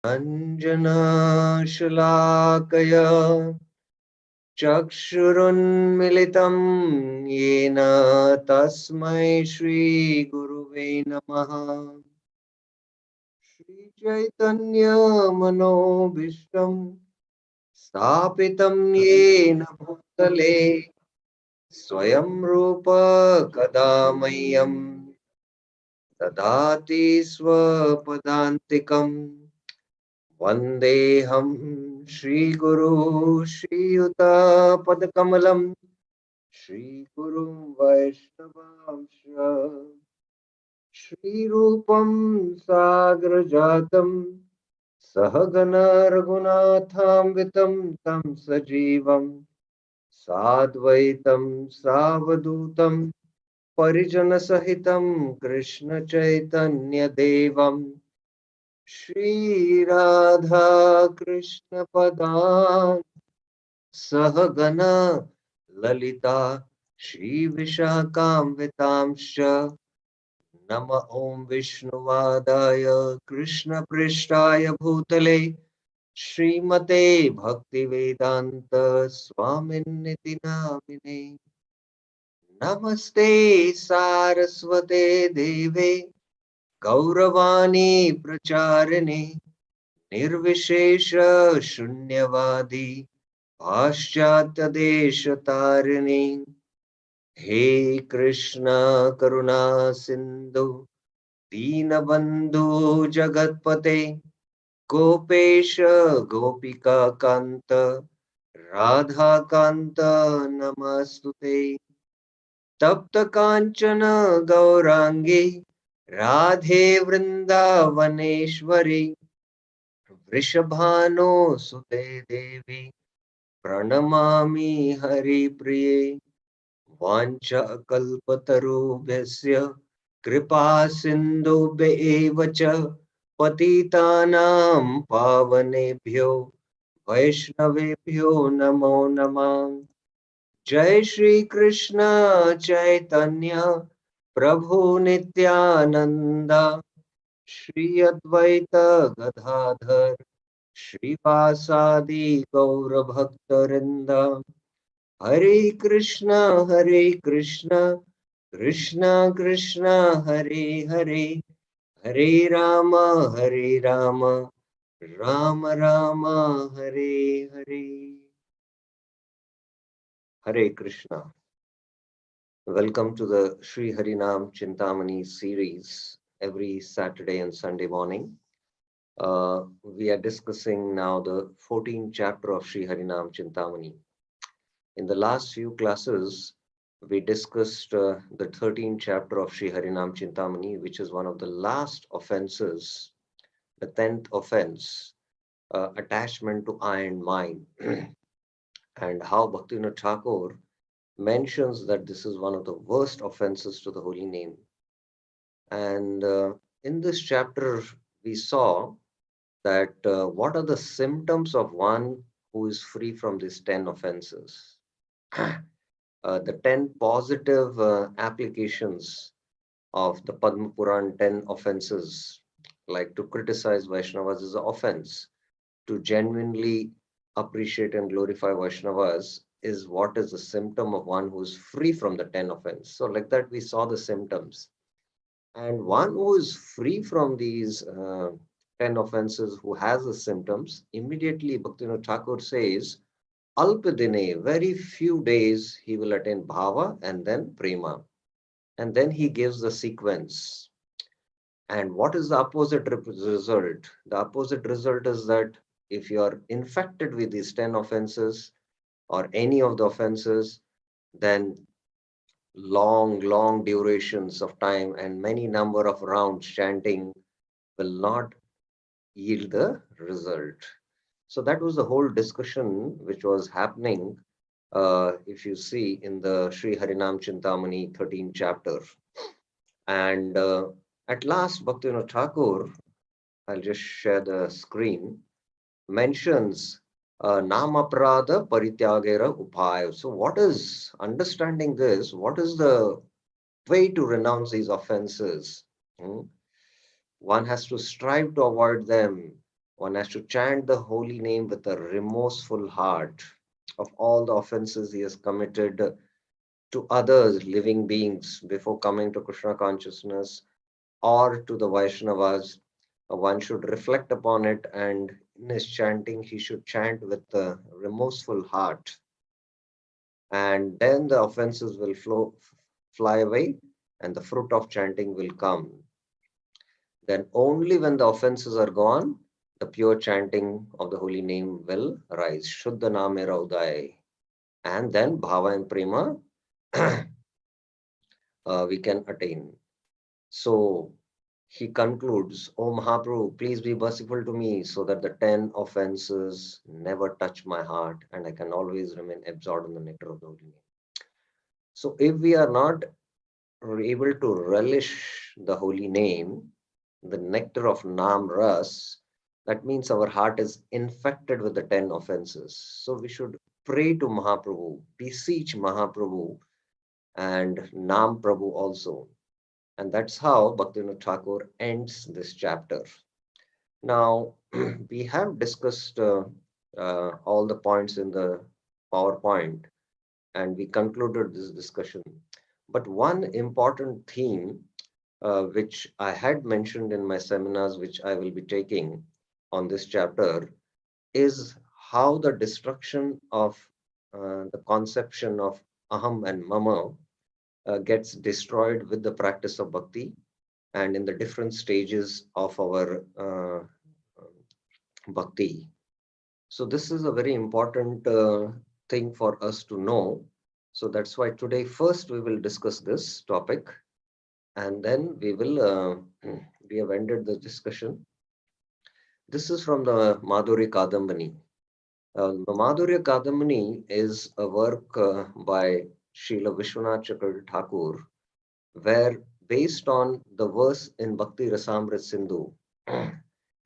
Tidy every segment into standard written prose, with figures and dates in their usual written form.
Anjana Shalakaya Chakshurunmilitam Yena Tasmai Shri Guruve Namaha. Shri Chaitanya Manobhishtam Stapitam Yena Bhutale Swayam Rupa Kadamayyam Dadati Swapadantikam Vandeham Shri Guru Shri Yuta Padkamalam Shri Guru Vaishnavamsha Shri Rupam Sagrajatam Sahagana Raghunathamvitam Tam Sajivam Sadvaitam Savadutam Parijana Sahitam Krishna Chaitanya Devam Shri Radha Krishna Padan Sahagana Lalita Shri Vishakam Nama Om Vishnuvadaya Krishna Prishtaya Bhutale Srimate Bhaktivedanta Swaminiti Namine Namaste Saraswate Deve Gauravani Pracharine Nirvishesha Shunyavadi Paschatya Deshatarine He Krishna Karuna Sindhu Deenabandhu Jagatpate Gopesha Gopika Kanta Radha Kanta Namastute Tapta Kanchana Gaurangi Radhe Vrindavaneshwari Vrishabhano Sute Devi Pranamami Hari Priye Vancha Kalpatarubhyasya Kripa Sindhubhya Evacha Patitanam Pavanebhyo Vaishnavebhyo Namo Namah Jai Shri Krishna Chaitanya Prabhu Nityananda Shri Advaita Gadadhar Shrivasadi Gaura Bhaktarinda Hare Krishna Krishna Krishna Hare Hare Hare Rama Rama Rama Hare Hare Hare Krishna. Welcome to the Sri Harinam Chintamani series every Saturday and Sunday morning. We are discussing now the 14th chapter of Sri Harinam Chintamani. In the last few classes, we discussed the 13th chapter of Sri Harinam Chintamani, which is one of the last offenses, the 10th offense, attachment to I and mine, and how Bhaktivinoda Thakur mentions that this is one of the worst offenses to the holy name. And in this chapter, we saw that what are the symptoms of one who is free from these 10 offenses? The 10 positive applications of the Padma Puran 10 offenses, like to criticize Vaishnavas is an offense, to genuinely appreciate and glorify Vaishnavas is what is the symptom of one who is free from the 10 offense. So like that, we saw the symptoms. And one who is free from these 10 offenses, who has the symptoms, immediately Bhaktivinoda Thakur says, Alpadine, very few days he will attain bhava and then prema. And then he gives the sequence. And what is the opposite result? The opposite result is that if you are infected with these 10 offenses or any of the offenses, then long durations of time and many number of rounds chanting will not yield the result. So that was the whole discussion which was happening, if you see in the Sri Harinam Chintamani 13th chapter. And at last, Bhaktivinoda Thakur, I'll just share the screen, mentions Namaprada Parityagera Upaya. So what is, understanding this, what is the way to renounce these offenses? One has to strive to avoid them. One has to chant the holy name with a remorseful heart of all the offenses he has committed to others, living beings, before coming to Krishna consciousness or to the Vaishnavas. One should reflect upon it, and in his chanting, he should chant with a remorseful heart. And then the offenses will fly away, and the fruit of chanting will come. Then only when the offenses are gone, the pure chanting of the holy name will arise. Shuddha Namera Udai. And then Bhava and Prema we can attain. So he concludes, O Mahaprabhu, please be merciful to me so that the 10 offenses never touch my heart and I can always remain absorbed in the nectar of the holy name. So if we are not able to relish the holy name, the nectar of Nam Ras, that means our heart is infected with the 10 offenses. So we should pray to Mahaprabhu, beseech Mahaprabhu and Nam Prabhu also. And that's how Bhaktivinoda Thakur ends this chapter. Now, we have discussed all the points in the PowerPoint and we concluded this discussion. But one important theme, which I had mentioned in my seminars, which I will be taking on this chapter, is how the destruction of the conception of aham and mama gets destroyed with the practice of bhakti and in the different stages of our bhakti. So this is a very important thing for us to know. So that's why today first we will discuss this topic and then we will we have ended the discussion. This is from the Madhurya Kadambani. The Madhurya Kadambani is a work by Srila Vishwanath Chakravarti Thakur, where based on the verse in Bhakti Rasamrit Sindhu,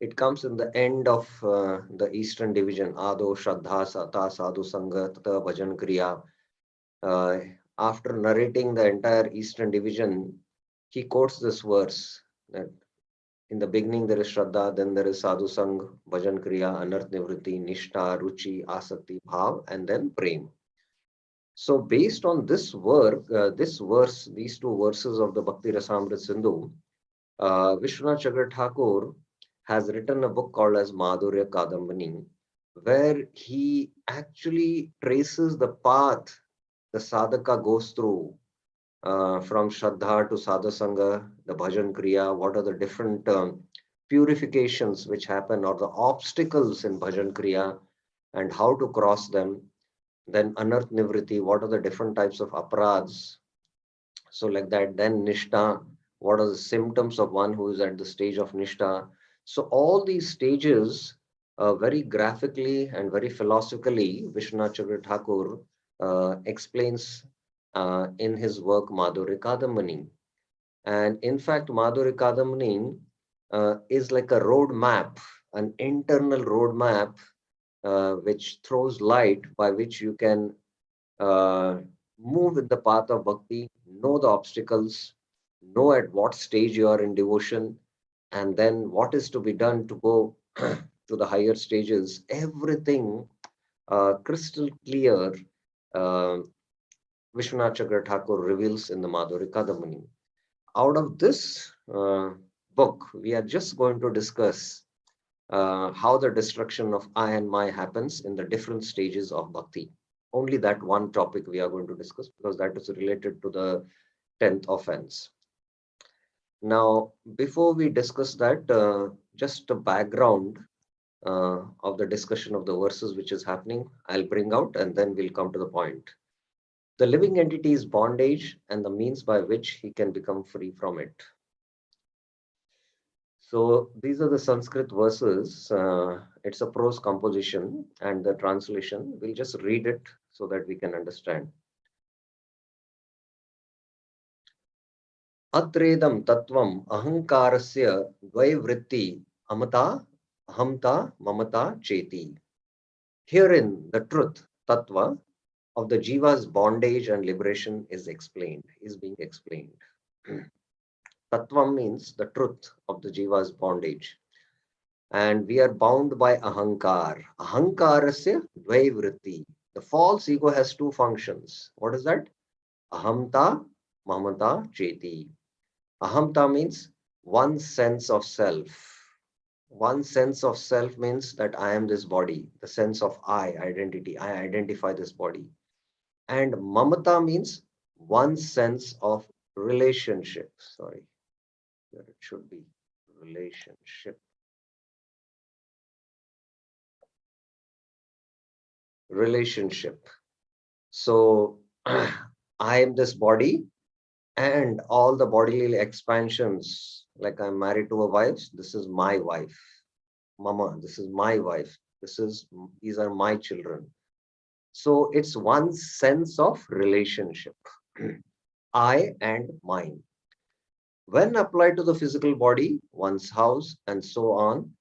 it comes in the end of the Eastern division, Ado Shraddha Sata Sadhu Sangha Tata Bhajan Kriya. Uh, After narrating the entire Eastern division, he quotes this verse that in the beginning there is Shraddha, then there is Sadhu Sang, Bhajan Kriya, Anarth Nivritti, Nishta, Ruchi, Asakti, Bhav, and then Prem. So based on this work, this verse, these two verses of the Bhakti Rasamrit Sindhu, Vishwanath Chakravarti Thakur has written a book called as Madhurya Kadambani, where he actually traces the path the sadhaka goes through from Shraddha to Sadhasanga, the Bhajan Kriya, what are the different purifications which happen or the obstacles in Bhajan Kriya and how to cross them. Then Anarth Nivritti, what are the different types of aparads? So like that, then Nishta, what are the symptoms of one who is at the stage of Nishta? So all these stages, very graphically and very philosophically, Vishwanath Chakravarti Thakur explains in his work Madhurya Kadambani. And in fact, Madhurya Kadambani is like a road map, an internal road map, which throws light by which you can uh, move in the path of bhakti, know the obstacles, know at what stage you are in devotion, and then what is to be done to go to the higher stages. Everything crystal clear. Uh, Vishwanath Chakravarti Thakur reveals in the Madhurya Kadambani. Out of this book, we are just going to discuss how the destruction of I and my happens in the different stages of bhakti. Only that one topic we are going to discuss because that is related to the 10th offense. Now, before we discuss that, just a background of the discussion of the verses which is happening, I'll bring out and then we'll come to the point. The living entity's bondage and the means by which he can become free from it. So these are the Sanskrit verses. It's a prose composition and the translation. We'll just read it so that we can understand. Atredam tattvam ahankarasya dvaivritti amata ahamta mamata cheti. Herein the truth, tattva, of the jiva's bondage and liberation is being explained. Tattvam means the truth of the jiva's bondage. And we are bound by ahankar. Ahankarasya dvaivritti. The false ego has two functions. What is that? Ahamta, mamata, cheti. Ahamta means one sense of self. One sense of self means that I am this body, the sense of I, identity. I identify this body. And mamata means one sense of relationship. Sorry, here it should be relationship. Relationship. So I am this body and all the bodily expansions, like I'm married to a wife, this is my wife. Mama, this is my wife. These are my children. So it's one sense of relationship. I and mine. When applied to the physical body, one's house, and so on,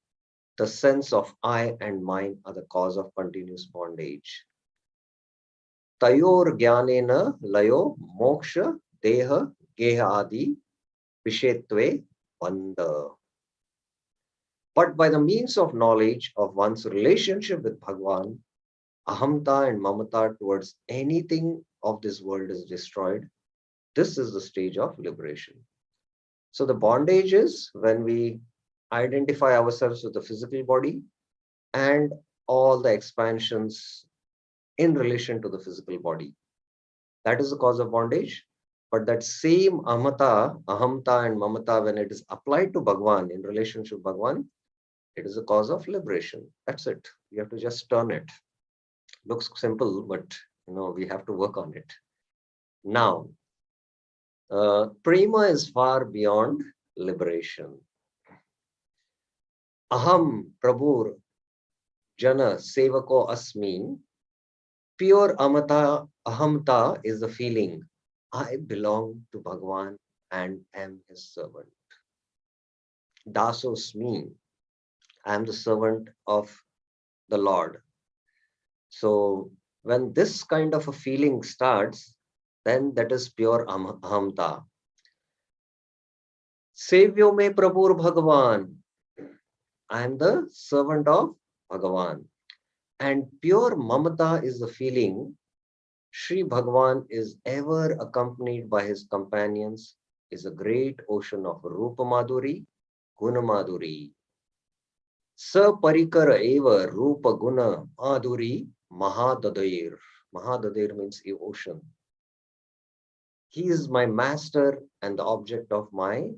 the sense of I and mine are the cause of continuous bondage. Tayor jnanena layo moksha deha geha adi vishetve bandha. But by the means of knowledge of one's relationship with Bhagwan, ahamta and mamata towards anything of this world is destroyed. This is the stage of liberation. So the bondage is when we identify ourselves with the physical body and all the expansions in relation to the physical body. That is the cause of bondage. But that same amata, ahamta and mamata, when it is applied to Bhagwan in relationship to Bhagwan, it is a cause of liberation. That's it. We have to just turn it. Looks simple, but we have to work on it. Now, prema is far beyond liberation. Aham prabhur jana sevako asmi. Pure amata, ahamta is the feeling. I belong to Bhagwan and am his servant. Dasosmi. I am the servant of the Lord. So when this kind of a feeling starts, then that is pure ahamta. Sevyo me prabhur Bhagwan. I am the servant of Bhagwan. And pure mamata is the feeling Sri Bhagwan is ever accompanied by his companions, is a great ocean of Rupa Madhuri, Guna Madhuri. Sa parikara eva Rupa Guna Madhuri Mahadadair. Mahadadair means the ocean. He is my master and the object of my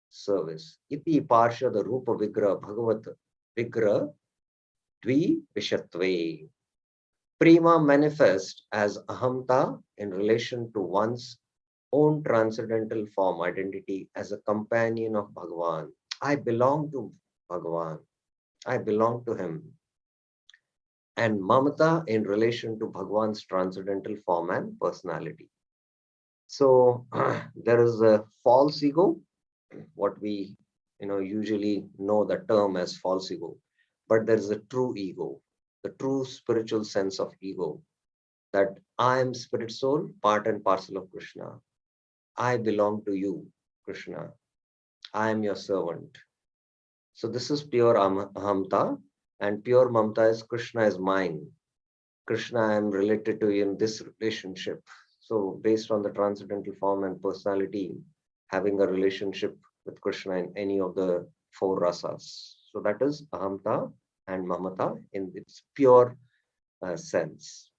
service. Iti Parshada Rupa Vigra Bhagavat Vigra Dvi Vishatve. Prema manifests as ahamta in relation to one's own transcendental form identity as a companion of Bhagavan. I belong to Bhagavan. I belong to him. And mamata in relation to Bhagavan's transcendental form and personality. So there is a false ego, what we usually know the term as false ego, but there is a true ego, the true spiritual sense of ego, that I am spirit soul, part and parcel of Krishna. I belong to you, Krishna. I am your servant. So this is pure ahamta, and pure mamta is Krishna is mine. Krishna, I am related to you in this relationship. So based on the transcendental form and personality, having a relationship with Krishna in any of the four rasas. So that is ahamta and mamata in its pure sense.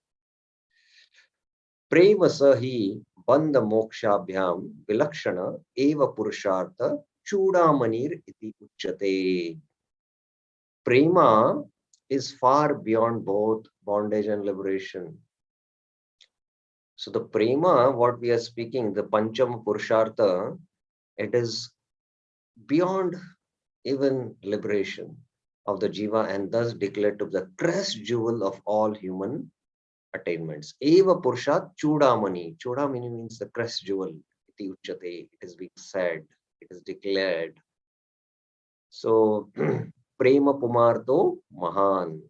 Prema sahi bandha mokshabhyam vilakshana eva purushartha chudamanir iti uchyate. Prema is far beyond both bondage and liberation. So the prema, what we are speaking, the pancham purushartha, it is beyond even liberation of the jiva and thus declared to be the crest jewel of all human attainments. Eva Purushat Chudamani. Chudamani means the crest jewel. Iti uchate. It is being said. It is declared. So Prema Pumarto Mahan.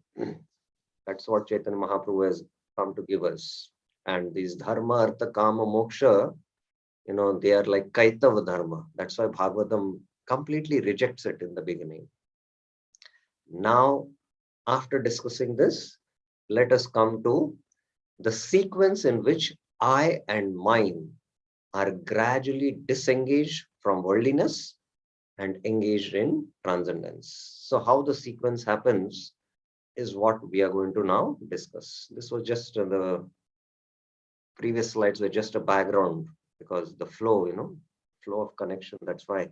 That's what Chaitanya Mahaprabhu has come to give us. And these dharma, artha, kama, moksha, they are like kaitava dharma. That's why Bhagavatam completely rejects it in the beginning. Now, after discussing this, let us come to the sequence in which I and mine are gradually disengaged from worldliness and engaged in transcendence. So how the sequence happens is what we are going to now discuss. This was just the previous slides were just a background because the flow, flow of connection. That's why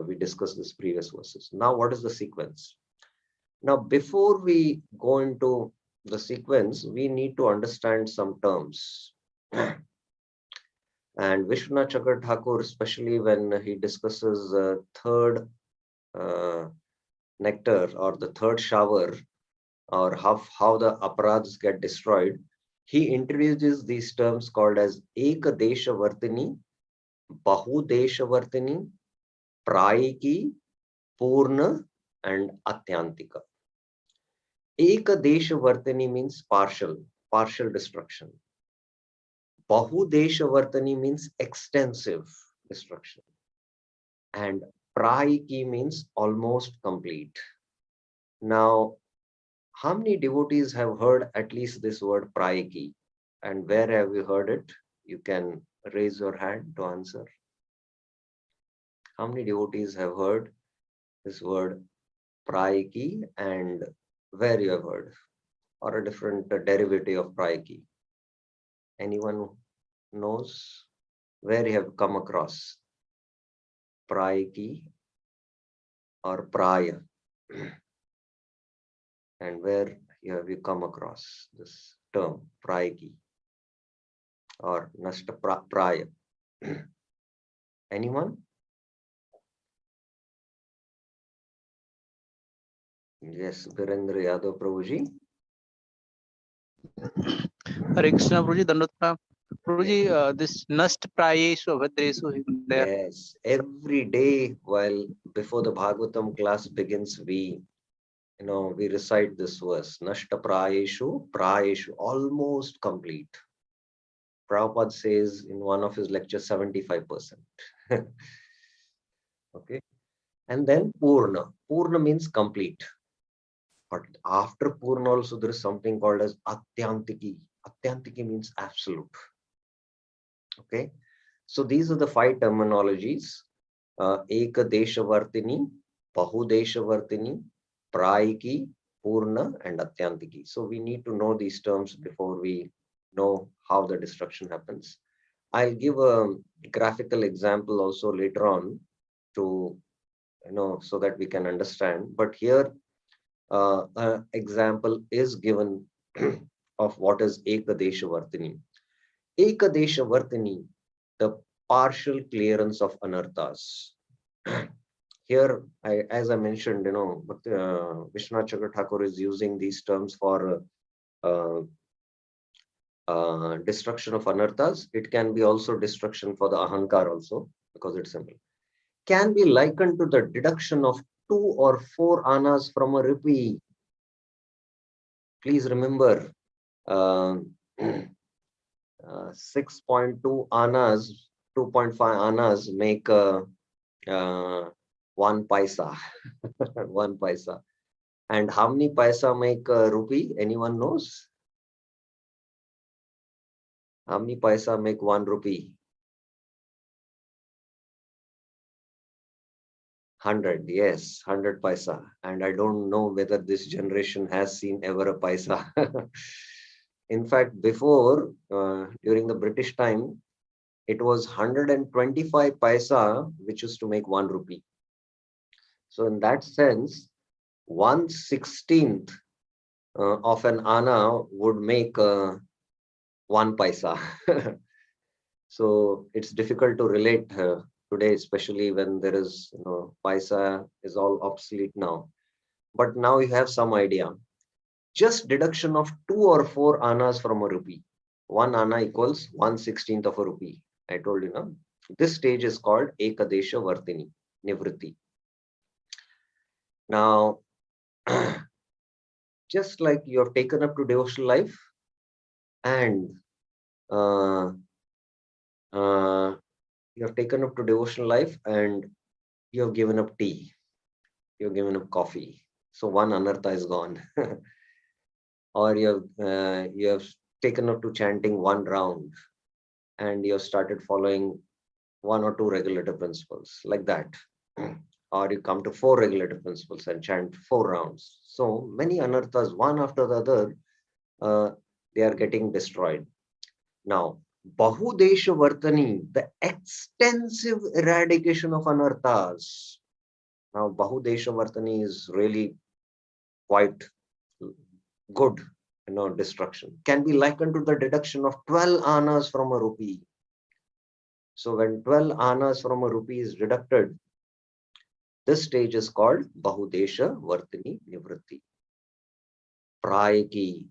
we discussed this previous verses. Now, what is the sequence? Now, before we go into the sequence, we need to understand some terms. And Vishwanath Chakra Thakur, especially when he discusses third nectar or the third shower, or how the aparadhas get destroyed, he introduces these terms called as Ekadesha Vartini, Bahudesha Vartini, Prayiki, Purna, and Atyantika. Ekadesha Vartini means partial destruction. Bahudesha Vartani means extensive destruction. And Prayiki means almost complete. Now, how many devotees have heard at least this word Prayiki? And where have you heard it? You can raise your hand to answer. How many devotees have heard this word Prayiki and where you have heard? Or a different derivative of Prayiki? Anyone knows where you have come across Prayiki or Praya? And where have you come across this term Prayiki or Nashta Praya? Anyone? Yes, Virendra Yadav Prabhuji. Hare Krishna, Prabhuji, Dandotna. Prabhuji, this Nast Prayeshu Avadresu there. Yes, every day while before the Bhagavatam class begins, we recite this verse, Nashta Prayeshu, almost complete. Prabhupada says in one of his lectures, 75%. Okay. And then Purna. Purna means complete. But after Purna also there is something called as Atyantiki. Atyantiki means absolute. Okay. So these are the five terminologies. Ekadesha Vartini, Bahudesha Vartini, Prayiki, Purna, and Atyantiki. So we need to know these terms before we know how the destruction happens. I'll give a graphical example also later on to, so that we can understand. But here, an example is given of what is Ekadesha Vartini. Ekadesha Vartini, the partial clearance of anarthas. Here, as I mentioned, Vishwanath Chakra Thakur is using these terms for destruction of anarthas. It can be also destruction for the ahankar also, because it's simple. Can be likened to the deduction of 2 or 4 annas from a rupee. Please remember, 6.2 annas, 2.5 annas make 1 paisa. 1 paisa. And how many paisa make a rupee? Anyone knows? How many paisa make 1 rupee? 100, yes, 100 paisa. And I don't know whether this generation has seen ever a paisa. In fact, before, during the British time, it was 125 paisa, which used to make 1 rupee. So in that sense, 1/16th of an anna would make 1 paisa. So it's difficult to relate today, especially when there is, paisa is all obsolete now. But now you have some idea. Just deduction of 2 or 4 annas from a rupee. 1 anna equals 1/16th of a rupee. I told you, no? This stage is called Ekadesha Vartini, Nivritti. Now, just like you have taken up to devotional life and you have taken up to devotional life and you have given up tea, you have given up coffee. So one anartha is gone. Or you have taken up to chanting one round and you have started following one or two regulative principles like that. Or you come to four regulative principles and chant 4 rounds. So many anarthas, one after the other, uh, they are getting destroyed. Now, Bahudesha Vartani, the extensive eradication of anarthas. Now, Bahudesha Vartani is really quite good, destruction. Can be likened to the deduction of 12 annas from a rupee. So when 12 annas from a rupee is deducted, this stage is called Bahudesha Vartani Nivritti. Prayaki,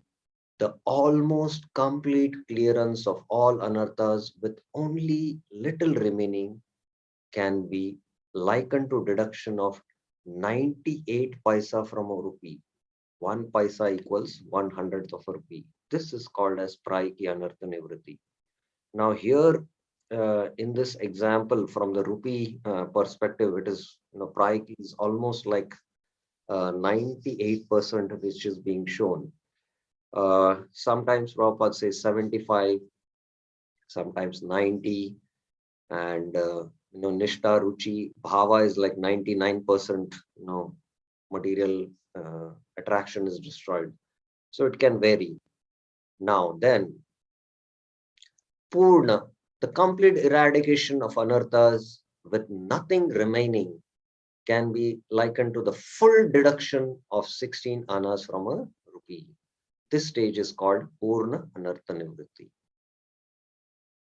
the almost complete clearance of all anarthas with only little remaining, can be likened to deduction of 98 paisa from a rupee. 1 paisa equals 1/100th of a rupee. This is called as Prayaki Anartha Nivritti. Now here, in this example from the rupee perspective, it is, Prayaki is almost like 98% which is being shown. Sometimes Prabhupada says 75, sometimes 90, and Nishta Ruchi Bhava is like 99%, material attraction is destroyed. So it can vary. Now then, Purna, the complete eradication of anarthas with nothing remaining, can be likened to the full deduction of 16 annas from a rupee. This stage is called Purna Anartha Nivritti.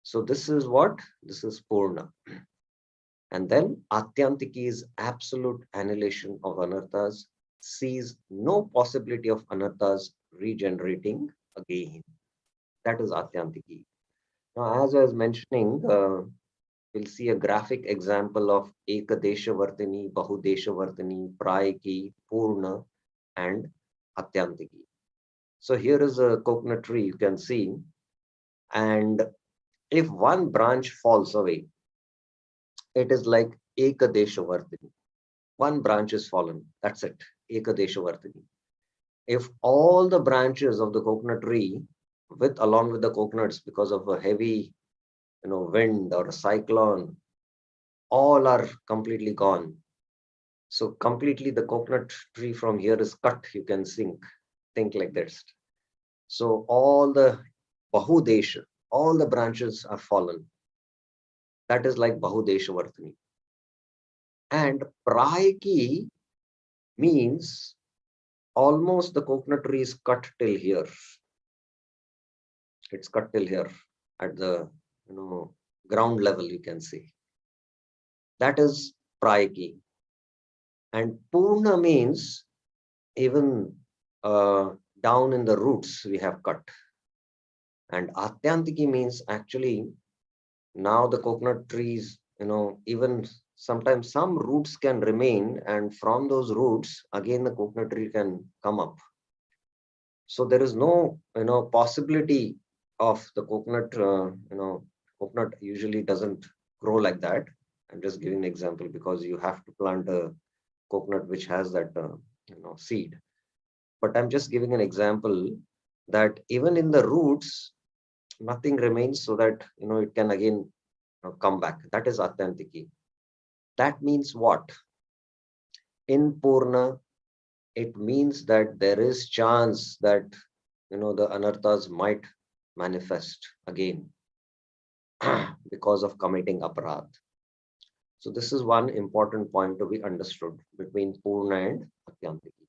So this is what? This is Purna. And then Atyantiki is absolute annihilation of anarthas, sees no possibility of anarthas regenerating again. That is Atyantiki. Now, as I was mentioning, we'll see a graphic example of Ekadesha Vartini, Bahudesha Vartini, Prayaki, Purna, and Atyantiki. So here is a coconut tree, you can see. And if one branch falls away, it is like Ekadesha Vartini. One branch is fallen. That's it. Ekadesha Vartini. If all the branches of the coconut tree, along with the coconuts, because of a heavy, wind or a cyclone, all are completely gone. So completely the coconut tree from here is cut. You can think like this. So all the Bahudesha, all the branches are fallen. That is like Bahudesha Vartani. And Prayaki means almost the coconut tree is cut till here. It's cut till here at the ground level, you can see. That is Prayaki. And Purna means even down in the roots we have cut. And Atyantiki means actually now the coconut trees, even sometimes some roots can remain, and from those roots again the coconut tree can come up. So there is no possibility of the coconut. Coconut usually doesn't grow like that. I'm just giving an example because you have to plant a coconut which has that seed. But I'm just giving an example that even in the roots nothing remains, so that it can again come back. That is Atyantiki. That means what? In Purna, it means that there is chance that the anarthas might manifest again because of committing aparadh. So this is one important point to be understood between Purna and Atyantiki.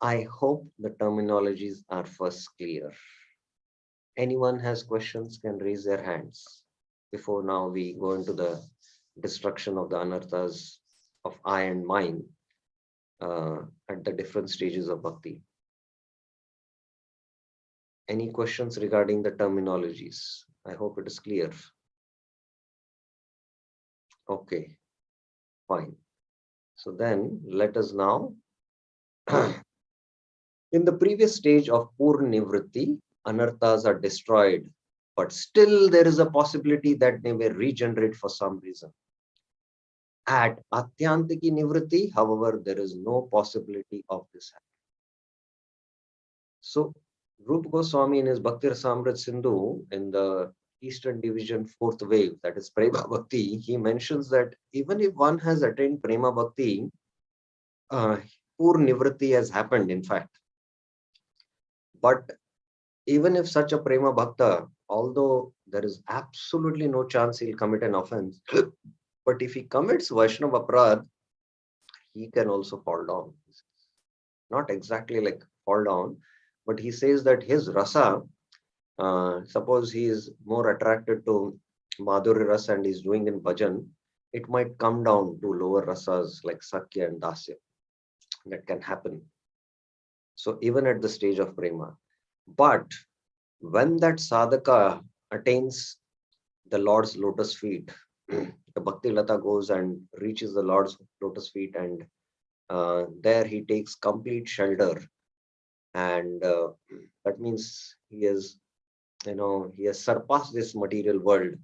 I hope the terminologies are first clear. Anyone has questions can raise their hands before now we go into the destruction of the anarthas of I and mine at the different stages of bhakti. Any questions regarding the terminologies? I hope it is clear. Okay, fine. So then let us now, in the previous stage of Purna Nivritti, anarthas are destroyed, but still there is a possibility that they may regenerate for some reason. At Atyantiki Nivritti, however, there is no possibility of this happening. So, Rupa Goswami in his Bhakti Rasamrit Sindhu, in the Eastern Division, fourth wave, that is Prema Bhakti, he mentions that even if one has attained Prema Bhakti, poor Nivritti has happened, in fact. But even if such a Prema Bhakta, although there is absolutely no chance he'll commit an offense, but if he commits Vaishnava Aparadh, he can also fall down. Not exactly like fall down, but he says that his rasa, suppose he is more attracted to Madhuri rasa and he's doing in bhajan, it might come down to lower rasas like Sakya and Dasya. That can happen. So even at the stage of prema. But when that sadhaka attains the Lord's lotus feet, the Bhakti Lata goes and reaches the Lord's lotus feet, and there he takes complete shelter. And that means he is, he has surpassed this material world.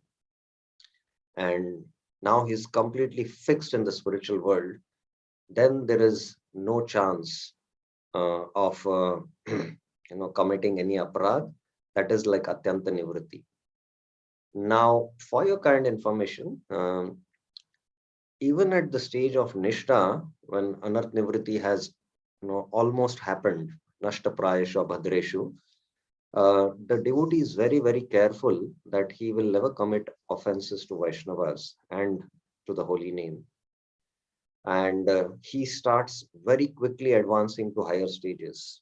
And now he's completely fixed in the spiritual world. Then there is no chance of committing any aparadh. That is like atyanta nivritti. Now, for your kind information, even at the stage of nishta, when anarth nivritti has almost happened, nashta prayeshu bhadreshu, the devotee is very, very careful that he will never commit offenses to Vaishnavas and to the holy name. And he starts very quickly advancing to higher stages.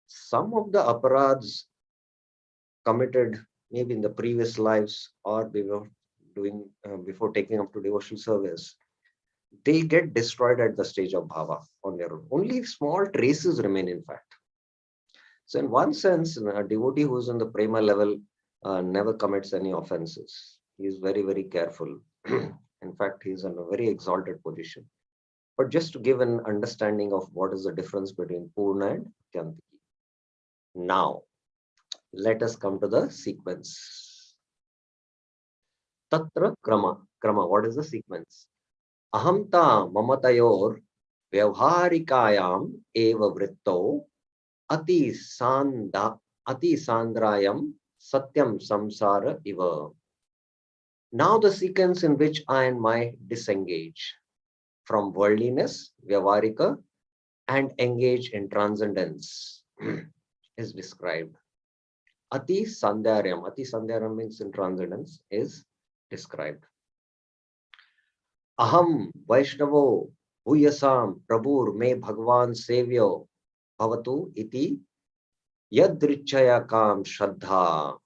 Some of the aparadhs committed maybe in the previous lives or before taking up to devotional service, they get destroyed at the stage of bhava on their own. Only small traces remain, in fact. So in one sense, a devotee who is on the prema level never commits any offenses. He is very, very careful. In fact, he is in a very exalted position. But just to give an understanding of what is the difference between Purna and Kyantiki. Now, let us come to the sequence. Tatra krama. Krama, what is the sequence? Ahamta mamatayor vyavharikayam eva vritto ati sandrayam satyam samsara iva. Now the sequence in which I and my disengage from worldliness, vyavarika, and engage in transcendence is described. Ati sandharyam means in transcendence, is described. Aham Vaishnavo Bhuyasam Prabhur me Bhagwan Sevyo Bhavatu iti yadrichayakam Shraddha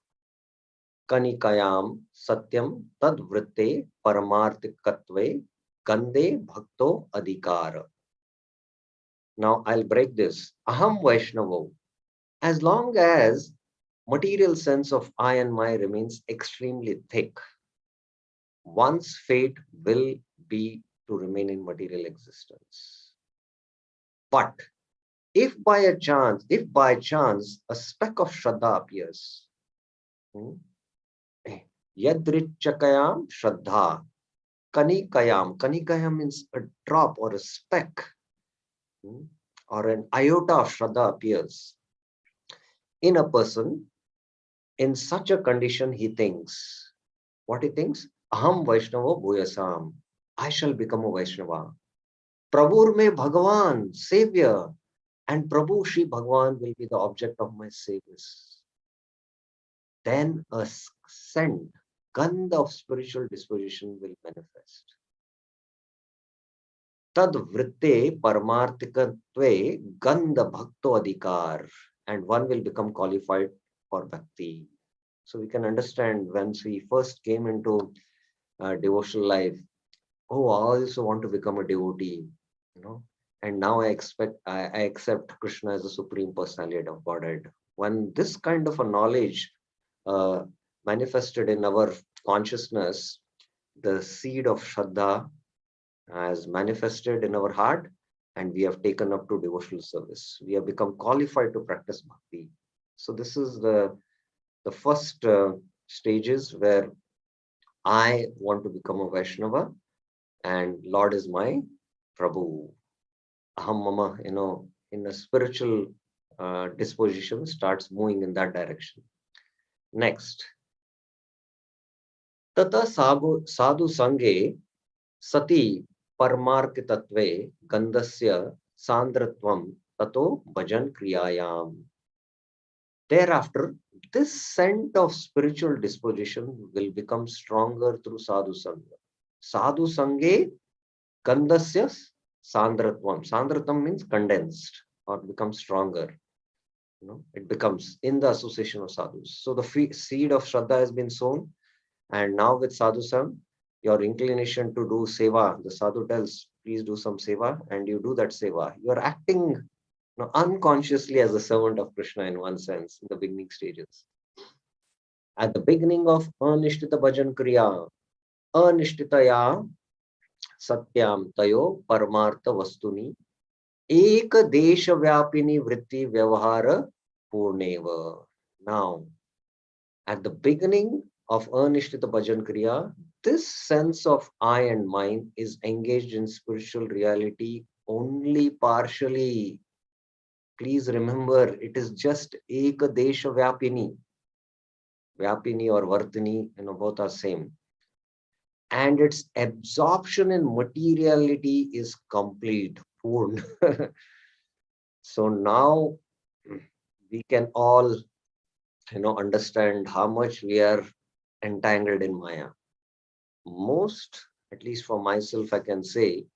Kanikayam Satyam Tadvritte Paramartikatve Gande Bhakto Adhikara. Now I'll break this. Aham Vaishnavo. As long as material sense of I and my remains extremely thick, one's fate will be to remain in material existence. But if by chance a speck of Shraddha appears, Yadrichakayam Shraddha, Kanikayam means a drop or a speck, or an iota of Shraddha appears in a person. In such a condition, he thinks, what he thinks? Aham Vaishnava Bhuyasam. I shall become a Vaishnava. Prabhur me Bhagavan, Savior. And Prabhu Shri Bhagavan will be the object of my service. Then a scent, gandha of spiritual disposition will manifest. Tad vritte paramartikatve gandha bhakto adhikar. And one will become qualified for bhakti. So we can understand once we first came into devotional life, oh, I also want to become a devotee, and now I accept Krishna as the Supreme Personality of Godhead. When this kind of a knowledge manifested in our consciousness, the seed of Shraddha has manifested in our heart, and we have taken up to devotional service. We have become qualified to practice bhakti. So this is the first stages where I want to become a Vaishnava, and Lord is my Prabhu. Aham Mama, in a spiritual disposition, starts moving in that direction. Next, Tata Sadhu Sange Sati Parmarkitatve Gandasya Sandratvam Tato Bhajan Kriyayam. Thereafter, this scent of spiritual disposition will become stronger through Sadhu Sangha. Sadhu Sange Gandasya Sandratvam. Sandratvam means condensed or becomes stronger. It becomes in the association of sadhus. So the seed of Shraddha has been sown, and now with Sadhu Sang, your inclination to do seva, the sadhu tells, please do some seva, and you do that seva. You are acting unconsciously as a servant of Krishna in one sense, in the beginning stages. At the beginning of Anishtita Bhajan Kriya, Anishtitaya Satyam Tayo Paramartha Vastuni, Ek Desha Vyapini Vritti Vyavahara Purneva. Now, at the beginning of Anishtita Bhajan Kriya, this sense of I and mine is engaged in spiritual reality only partially. Please remember, it is just Eka Desha Vyapini. Vyapini or Vartini, both are same. And its absorption in materiality is complete, Purn. So now we can all, understand how much we are entangled in Maya. Most, at least for myself, I can say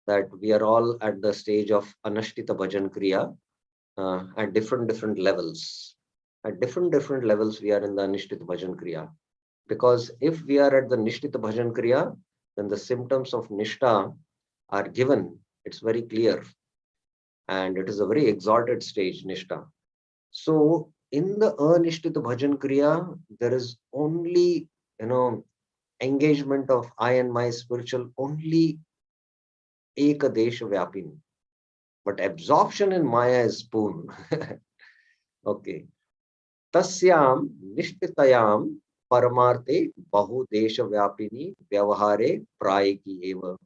that we are all at the stage of Anashtita Bhajan Kriya at different levels. At different levels, we are in the Anishtita Bhajan Kriya. Because if we are at the Nishtita Bhajan Kriya, then the symptoms of Nishta are given. It's very clear. And it is a very exalted stage, Nishta. So in the Anishtita Bhajan Kriya, there is only, engagement of I and my spiritual, only Eka Desha Vyapini. But absorption in Maya is Purna. Okay. Tasyam Nishtitayam Paramarte Bahu Desha Vyapini Vyavahare Prayaki Eva.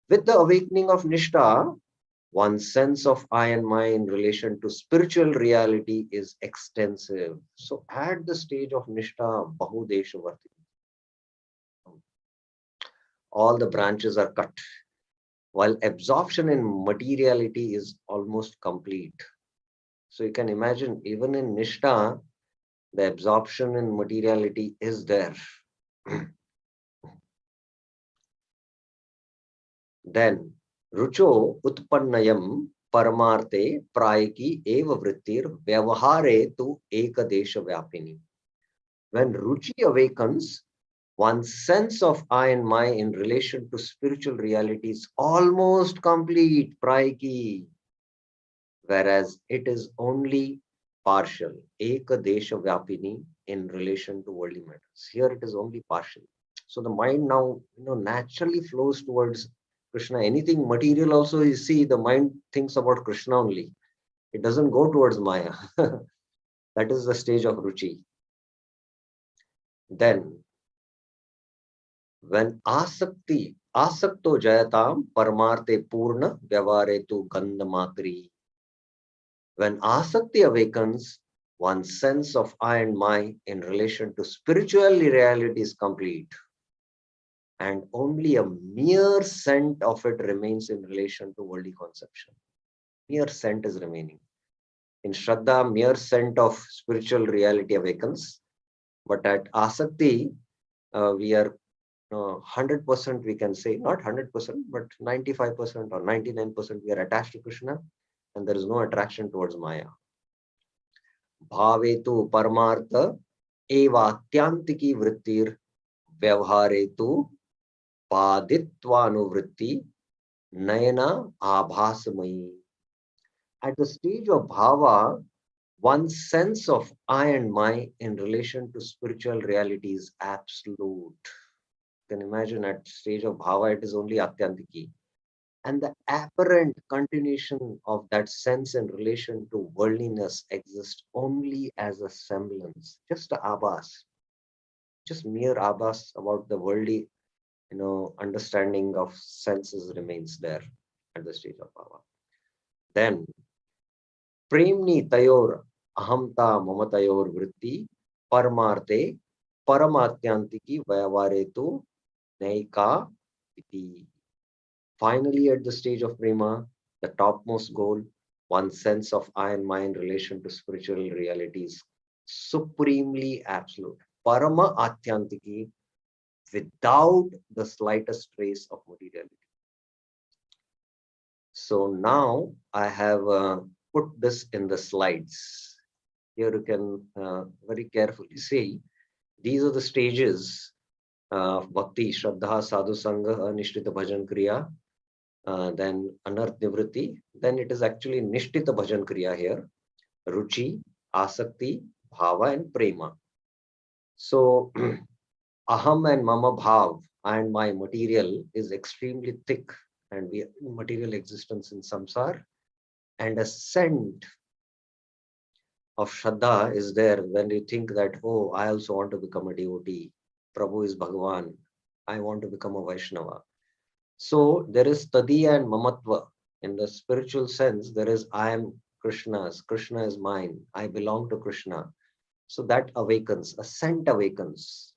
With the awakening of Nishta, one's sense of I and my in relation to spiritual reality is extensive. So at the stage of Nishta, Bahu Desha Vartini, all the branches are cut, while absorption in materiality is almost complete. So you can imagine, even in Nishta, the absorption in materiality is there. Then, Rucho Utpannayam Paramarte Prayaki Eva Vrittir Vyavahare tu Ekadesha Vyapini. When Ruchi awakens, one's sense of I and my in relation to spiritual reality is almost complete, Prayaki, whereas it is only partial, Ekadesha Vyapini, in relation to worldly matters. Here it is only partial. So the mind now, naturally flows towards Krishna. Anything material also, you see, the mind thinks about Krishna only. It doesn't go towards Maya. That is the stage of Ruchi. Then, when Asakto Jayatam Paramarte Purna Vyavare tu Gandhamatri. When Asakti awakens, one's sense of I and my in relation to spiritual reality is complete. And only a mere scent of it remains in relation to worldly conception. Mere scent is remaining. In Shraddha, mere scent of spiritual reality awakens. But at Asakti, we are 100%, we can say, not 100%, but 95% or 99%, we are attached to Krishna, and there is no attraction towards Maya. Bhavetu Paramartha Evatyantiki Vrittir Vyavharetu Paditvanuvritti Nayana Abhasamayi. At the stage of bhava, one's sense of I and my in relation to spiritual reality is absolute. You can imagine at stage of bhava, it is only atyantiki. And the apparent continuation of that sense in relation to worldliness exists only as a semblance, just a abhas, just mere abhas about the worldly, understanding of senses remains there at the stage of bhava. Then premni tayor ahamta mamatayor vritti parmarte paramatyantiki vyavaretu naika iti. Finally, at the stage of prema, the topmost goal, one's sense of I and mind relation to spiritual realities, supremely absolute, parama atyantiki, without the slightest trace of materiality. So now I have put this in the slides. Here you can very carefully see these are the stages of bhakti, shraddha, sadhu sangha, anishtita bhajan kriya, then anarth nivritti. Then it is actually nishtita bhajan kriya here, ruchi, asakti, bhava, and prema. So aham and mama bhav and my material is extremely thick, and we material existence in samsara, and a scent of shraddha is there when you think that, oh, I also want to become a devotee. Prabhu is Bhagavan. I want to become a Vaishnava. So there is tadiya and mamatva. In the spiritual sense, there is I am Krishna's, Krishna is mine, I belong to Krishna. So that awakens, a scent awakens.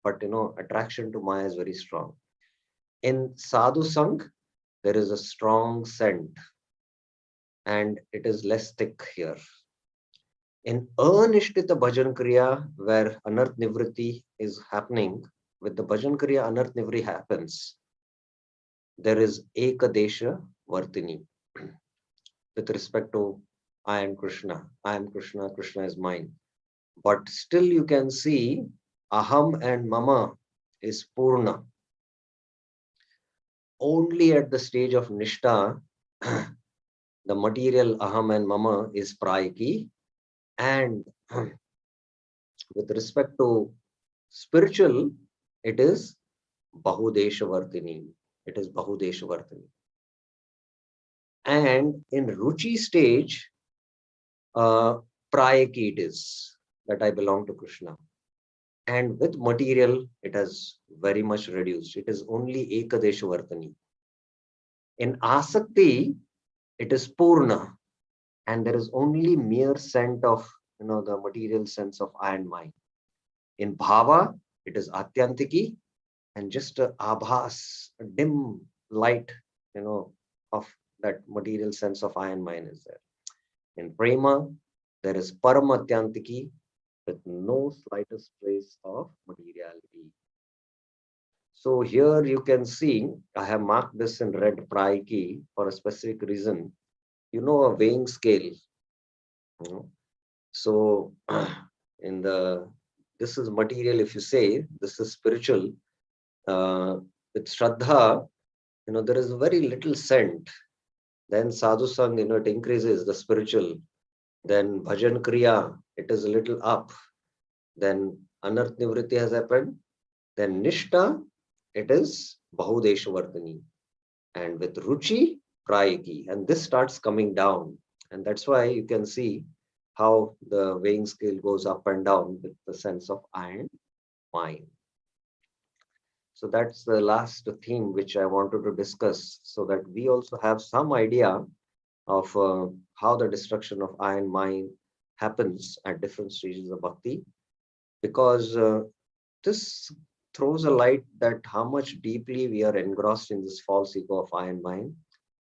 But attraction to Maya is very strong. In sadhu sang, there is a strong scent, and it is less thick here. In anishtita bhajan kriya, where anarth nivritti is happening, with the bhajan kriya, anarth nivri happens. There is ekadesha vartini with respect to I am Krishna, Krishna is mine. But still you can see aham and mama is purna. Only at the stage of nishta, the material aham and mama is prayaki, and with respect to spiritual, it is bahudeshavartini. It is bahudeshavartini. And in ruchi stage, prayaki it is that I belong to Krishna. And with material, it has very much reduced. It is only ekadeshavartani. In asakti, it is purna, and there is only mere scent of the material sense of I and mine. In bhava, it is atyantiki, and just a abhas, a dim light, of that material sense of I and mine is there. In prema, there is paramatyantiki with no slightest trace of materiality. So here you can see, I have marked this in red prayaki for a specific reason. A weighing scale. So in this is material, if you say, this is spiritual. With Shraddha, there is very little scent. Then Sadhu Sang, it increases the spiritual. Then Bhajan Kriya, it is a little up. Then Anarth Nivritti has happened. Then Nishta, it is Bahudeshavartani. And with Ruchi, Prayaki. And this starts coming down. And that's why you can see how the weighing scale goes up and down with the sense of I and mine. So that's the last theme which I wanted to discuss, so that we also have some idea of how the destruction of I and mine happens at different stages of bhakti, because this throws a light that how much deeply we are engrossed in this false ego of I and mine,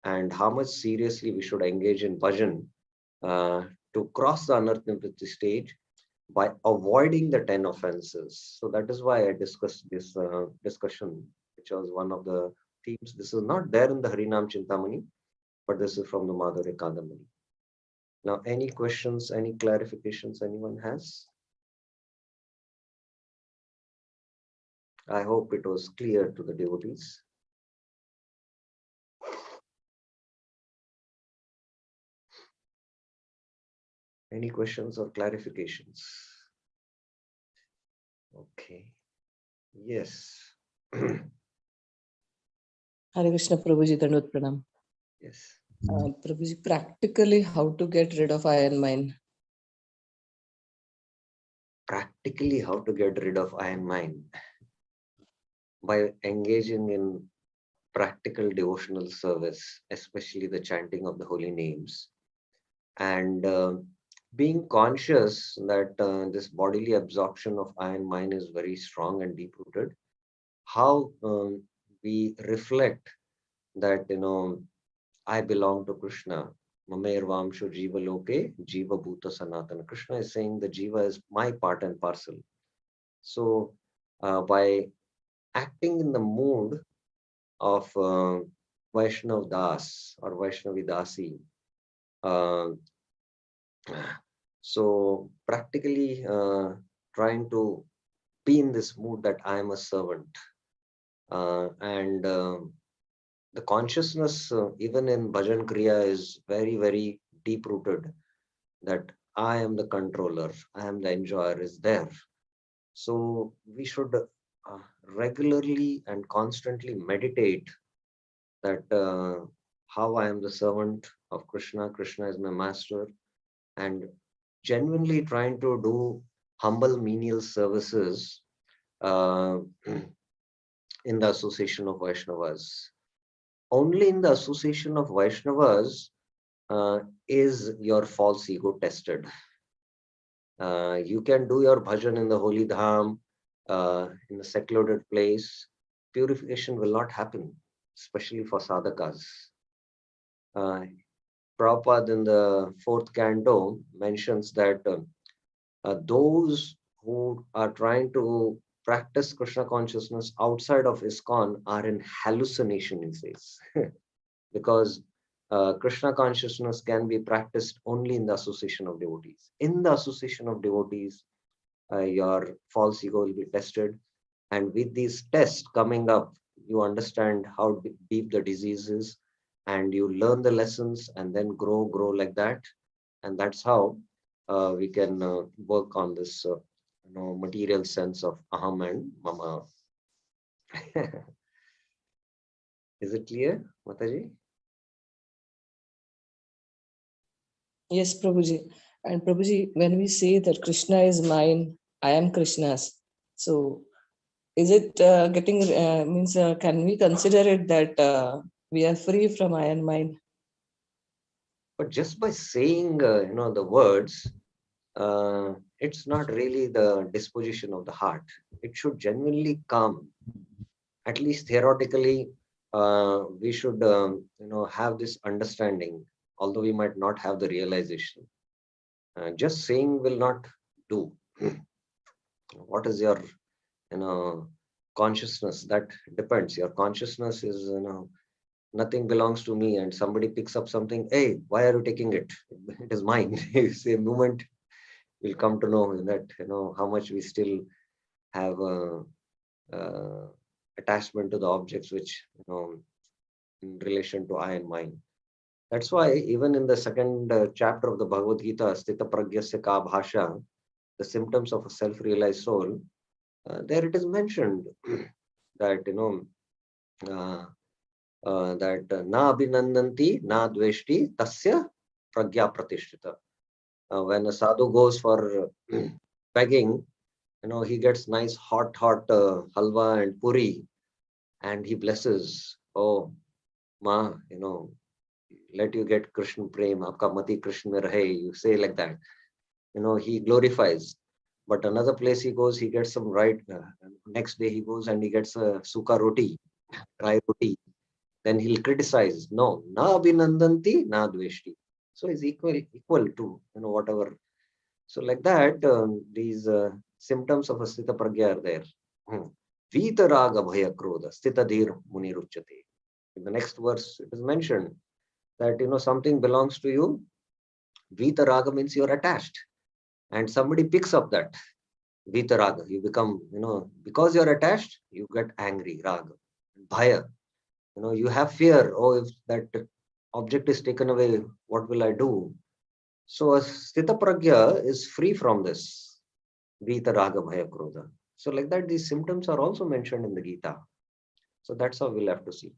and how much seriously we should engage in bhajan to cross the anartha stage by avoiding the 10 offenses. So that is why I discussed this discussion, which was one of the themes. This is not there in the Harinam Chintamani, but this is from the Madhurya Kadambari. Now, any questions, any clarifications anyone has? I hope it was clear to the devotees. Any questions or clarifications? Okay. Yes. Hare Krishna Prabhuji, Dandot Pranam. Yes. Prabhuji, practically how to get rid of I and mine? Practically how to get rid of I and mine. by engaging in practical devotional service, especially the chanting of the holy names, and being conscious that this bodily absorption of I and mine is very strong and deep rooted, how we reflect that, I belong to Krishna. Mamer Vamsho Jiva Loke, Jiva Bhuta Sanatana. Krishna is saying the Jiva is my part and parcel. So, by acting in the mood of Vaishnav Das or Vaishnavi Dasi, uh, so practically trying to be in this mood that I am a servant. And the consciousness, even in Bhajan Kriya, is very, very deep rooted, that I am the controller, I am the enjoyer, is there. So we should regularly and constantly meditate that how I am the servant of Krishna, Krishna is my master, and genuinely trying to do humble menial services uh, in the association of Vaishnavas. Only in the association of Vaishnavas is your false ego tested. You can do your bhajan in the holy dham, in a secluded place. Purification will not happen, especially for sadhakas. Prabhupada in the fourth canto mentions that those who are trying to practice Krishna consciousness outside of ISKCON are in hallucination, he says. Because Krishna consciousness can be practiced only in the association of devotees. In the association of devotees, your false ego will be tested. And with these tests coming up, you understand how deep the disease is, and you learn the lessons and then grow like that. And that's how we can work on this material sense of aham and mama. Is it clear, Mataji? Yes, Prabhuji. And Prabhuji, when we say that Krishna is mine, I am Krishna's. So is it getting, can we consider it that we are free from I and mine? But just by saying, the words, it's not really the disposition of the heart. It should genuinely come. At least theoretically, we should, have this understanding, although we might not have the realization. Just saying will not do. What is your, consciousness? That depends. Your consciousness is, nothing belongs to me, and somebody picks up something. Hey, why are you taking it? It is mine. You say, moment we'll come to know that how much we still have attachment to the objects which in relation to I and mine. That's why even in the second chapter of the Bhagavad Gita, Sthita Pragyasya Ka Bhasha, the symptoms of a self-realized soul, there it is mentioned that that na abhinandanti na dveshti tasya pragya pratishtita. When a sadhu goes for begging, he gets nice hot halwa and puri, and he blesses. Oh, ma, let you get Krishna prem, aapka mati Krishna mein rahe. You say like that. He glorifies. But another place he goes, he gets some right. Next day he goes and he gets a suka roti, dry roti. Then he'll criticize. No, na abhinandanti, na dveshti. So he's equal to whatever. So like that, these symptoms of a sthita pragya are there. Vita raga bhaya krodha sthita dhir muni ruchyate. In the next verse, it is mentioned that something belongs to you. Vita raga means you're attached, and somebody picks up that Vita raga. You become, because you're attached, you get angry. Raga, bhaya. You have fear. Oh, if that object is taken away, what will I do? So a sthita pragya is free from this Vita raga bhaya krodha. So like that, these symptoms are also mentioned in the Gita. So that's how we'll have to see.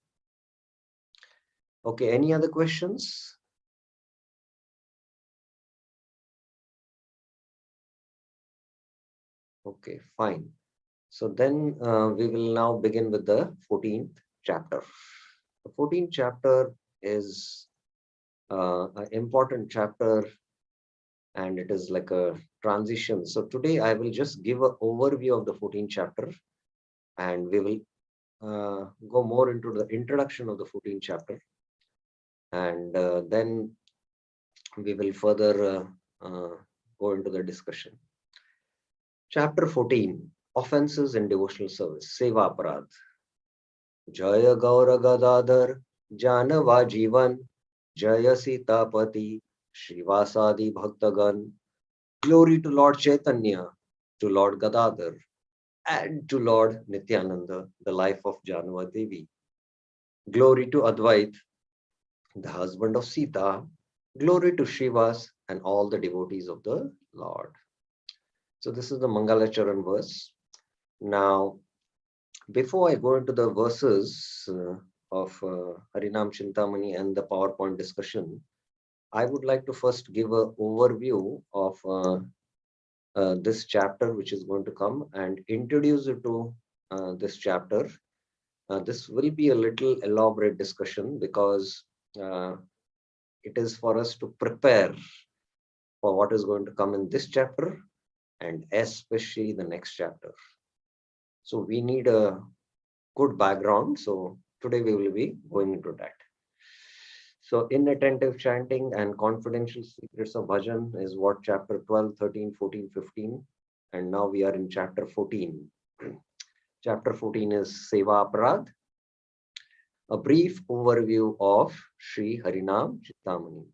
Okay, any other questions? Okay, fine. So then we will now begin with the 14th chapter. The 14th chapter is an important chapter, and it is like a transition. So today I will just give an overview of the 14th chapter, and we will go more into the introduction of the 14th chapter, and then we will further go into the discussion. Chapter 14, Offenses in Devotional Service, Seva Aparadh. Jaya Gaura Gadadhar, Janava Jivan, Jaya Sitapati, Srivasadi Bhaktagan. Glory to Lord Chaitanya, to Lord Gadadhar, and to Lord Nityananda, the life of Janava Devi. Glory to Advait, the husband of Sita. Glory to Srivas and all the devotees of the Lord. So this is the Mangalacharan verse. Now, before I go into the verses of Harinam Chintamani and the PowerPoint discussion, I would like to first give an overview of this chapter which is going to come and introduce you to this chapter. This will be a little elaborate discussion because it is for us to prepare for what is going to come in this chapter and especially the next chapter. So we need a good background. So today we will be going into that. So inattentive chanting and confidential secrets of bhajan is what chapter 12, 13, 14, 15. And now we are in chapter 14. Chapter 14 is Seva Aparadh, a brief overview of Sri Harinam Chintamani.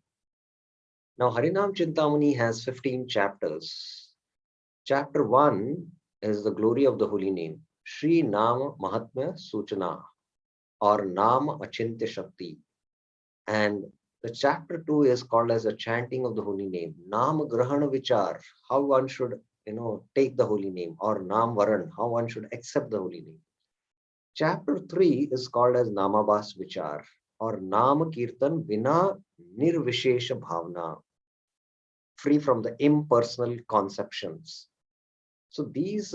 Now Harinam Chintamani has 15 chapters. Chapter 1 is the glory of the holy name, Sri Nama Mahatmya Suchana, or Nama Achintya Shakti. And the chapter 2 is called as a chanting of the holy name, Nam Grahana Vichar, how one should take the holy name, or Nam Varan, how one should accept the holy name. Chapter 3 is called as Namabhas Vichar, or Nama Kirtan Vina Nirvishesha Bhavna, free from the impersonal conceptions. So these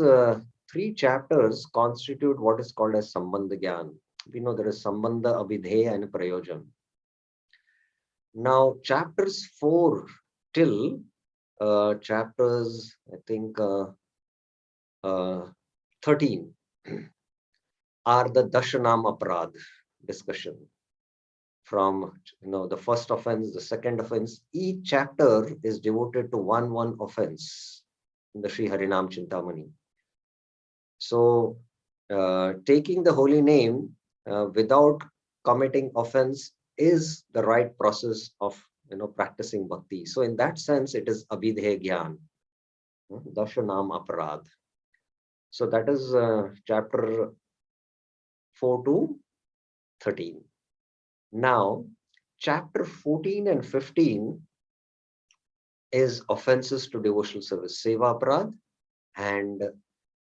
three chapters constitute what is called as Sambandha Gyan. We know there is Sambandha, Abhidheya, and Prayojan. Now, chapters 4 till chapters, I think, 13 are the Dashanam Aparadh discussion. From the first offense, the second offense, each chapter is devoted to one offense in the Sri Harinam Chintamani. So, taking the holy name without committing offense is the right process of practicing bhakti. So in that sense, it is Abhidheya Gyan, Dashanam Aparadh. So that is chapter 4 to 13. Now, chapter 14 and 15 is offenses to devotional service, Seva Aparadh, and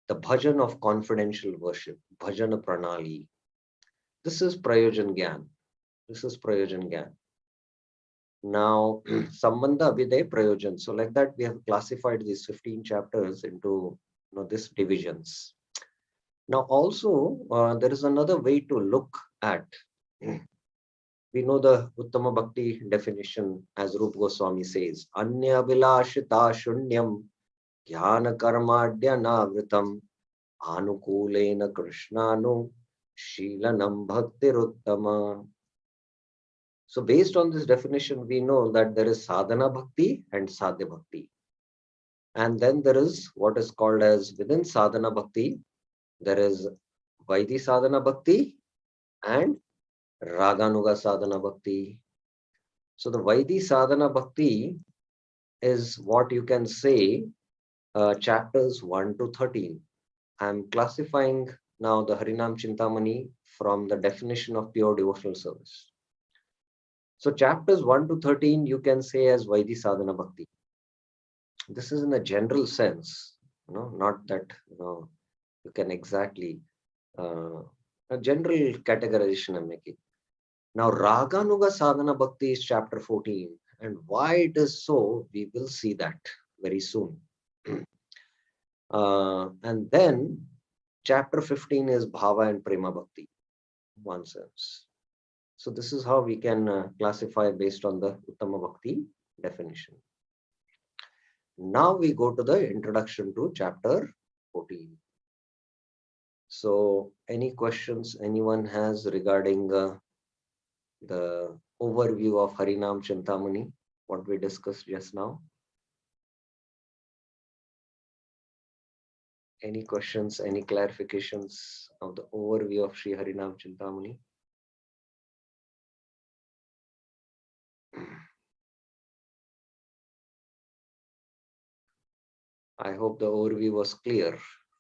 the bhajan of confidential worship, bhajana pranali. This is Prayojan Gyan. This is Prayojan Gyan. Now, Sambandha, Abhidheya, Prayojan. So like that, we have classified these 15 chapters into these divisions. Now also, there is another way to look at. We know the Uttama Bhakti definition as Rupa Goswami says, Anya Vilashita Shunyam Jnana Karmadya Navritam Anukulena Krishnanu Shilanam Bhaktiruttama. So based on this definition, we know that there is sadhana bhakti and sadhya bhakti. And then there is what is called as within sadhana bhakti, there is Vaidhi sadhana bhakti and Raganuga sadhana bhakti. So the Vaidhi sadhana bhakti is what you can say chapters 1 to 13. I'm classifying now the Harinam Chintamani from the definition of pure devotional service. So chapters 1 to 13, you can say as Vaidhi Sadhana Bhakti. This is in a general sense, not that, you can exactly, a general categorization I'm making. Now, Raganuga Sadhana Bhakti is chapter 14. And why it is so, we will see that very soon. And then chapter 15 is Bhava and Prema Bhakti, one sense. So this is how we can classify based on the Uttama Bhakti definition. Now we go to the introduction to chapter 14. So any questions anyone has regarding the overview of Harinam Chintamani, what we discussed just now? Any questions, any clarifications of the overview of Sri Harinam Chintamani? I hope the overview was clear.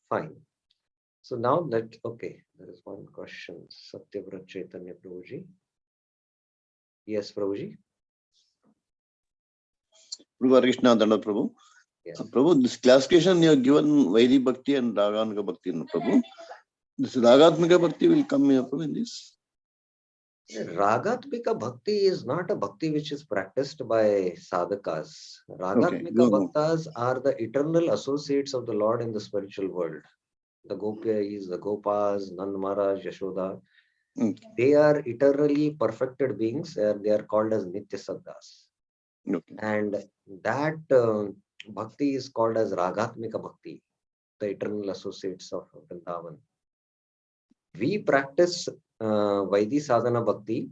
Fine. So now that, okay, there is one question. Satyavrat Chaitanya Prabhuji. Yes, Prabhuji. Prabhu Krishna Danda Prabhu. Yes. Prabhu, this classification you have given Vaidhi Bhakti and Raganuga Bhakti, Prabhu. This Ragatmika Bhakti will come here, Prabhu, in this. Ragatmika Bhakti is not a bhakti which is practiced by sadhakas. Ragatmika Bhaktas are the eternal associates of the Lord in the spiritual world. The Gopis, the Gopas, Nand Maharaj, Yashoda. They are eternally perfected beings. They are called as Nitya Saddhas. And that bhakti is called as Ragatmika Bhakti, the eternal associates of Vrindavan. We practice Vaidhi Sadhana Bhakti,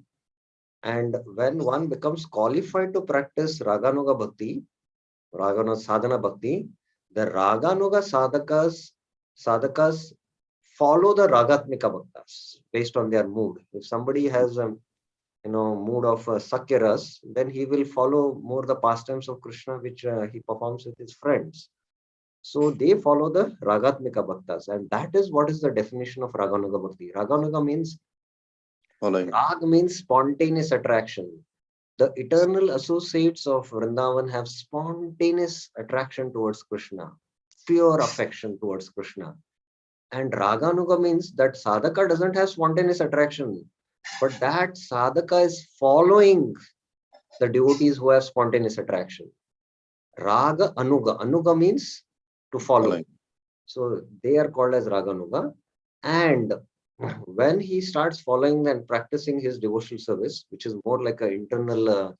and when one becomes qualified to practice Raganuga Bhakti, Raganuga Sadhana Bhakti, the Raganuga sadhakas follow the Ragatmika Bhaktas based on their mood. If somebody has a mood of Sakyaras, then he will follow more the pastimes of Krishna which he performs with his friends. So they follow the Ragatmika Bhaktas, and that is what is the definition of Raganuga Bhakti. Raganuga means Rag means spontaneous attraction. The eternal associates of Vrindavan have spontaneous attraction towards Krishna, pure affection towards Krishna. And Raganuga means that sadhaka doesn't have spontaneous attraction, but that sadhaka is following the devotees who have spontaneous attraction. Raga Anuga. Anuga means to follow. So they are called as Raganuga. And when he starts following and practicing his devotional service, which is more like an internal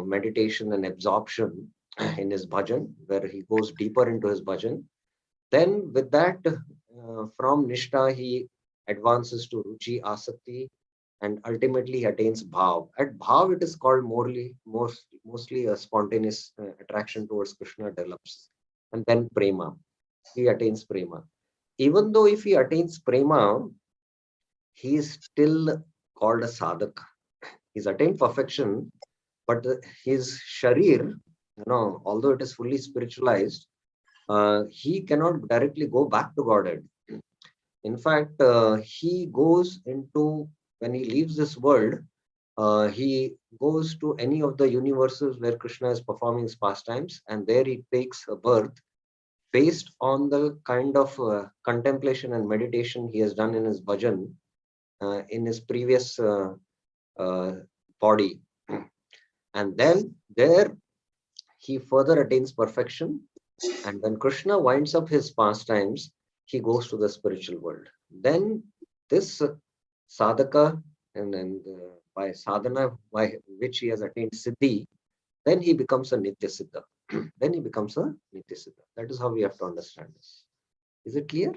meditation and absorption in his bhajan, where he goes deeper into his bhajan, then with that from Nishtha he advances to Ruchi, Asakti, and ultimately he attains Bhav. At Bhav it is called mostly a spontaneous attraction towards Krishna develops. And then Prema, he attains Prema. Even though if he attains Prema, he is still called a sadhak. He's attained perfection, but his sharir, although it is fully spiritualized, he cannot directly go back to Godhead. In fact, he goes into, when he leaves this world, he goes to any of the universes where Krishna is performing his pastimes, and there he takes a birth based on the kind of contemplation and meditation he has done in his bhajan in his previous body. And then there he further attains perfection. And when Krishna winds up his pastimes, he goes to the spiritual world. Then this sadhaka, and by sadhana, by which he has attained siddhi, then he becomes a nitya siddha. Then he becomes a nitya siddha. That is how we have to understand this. Is it clear?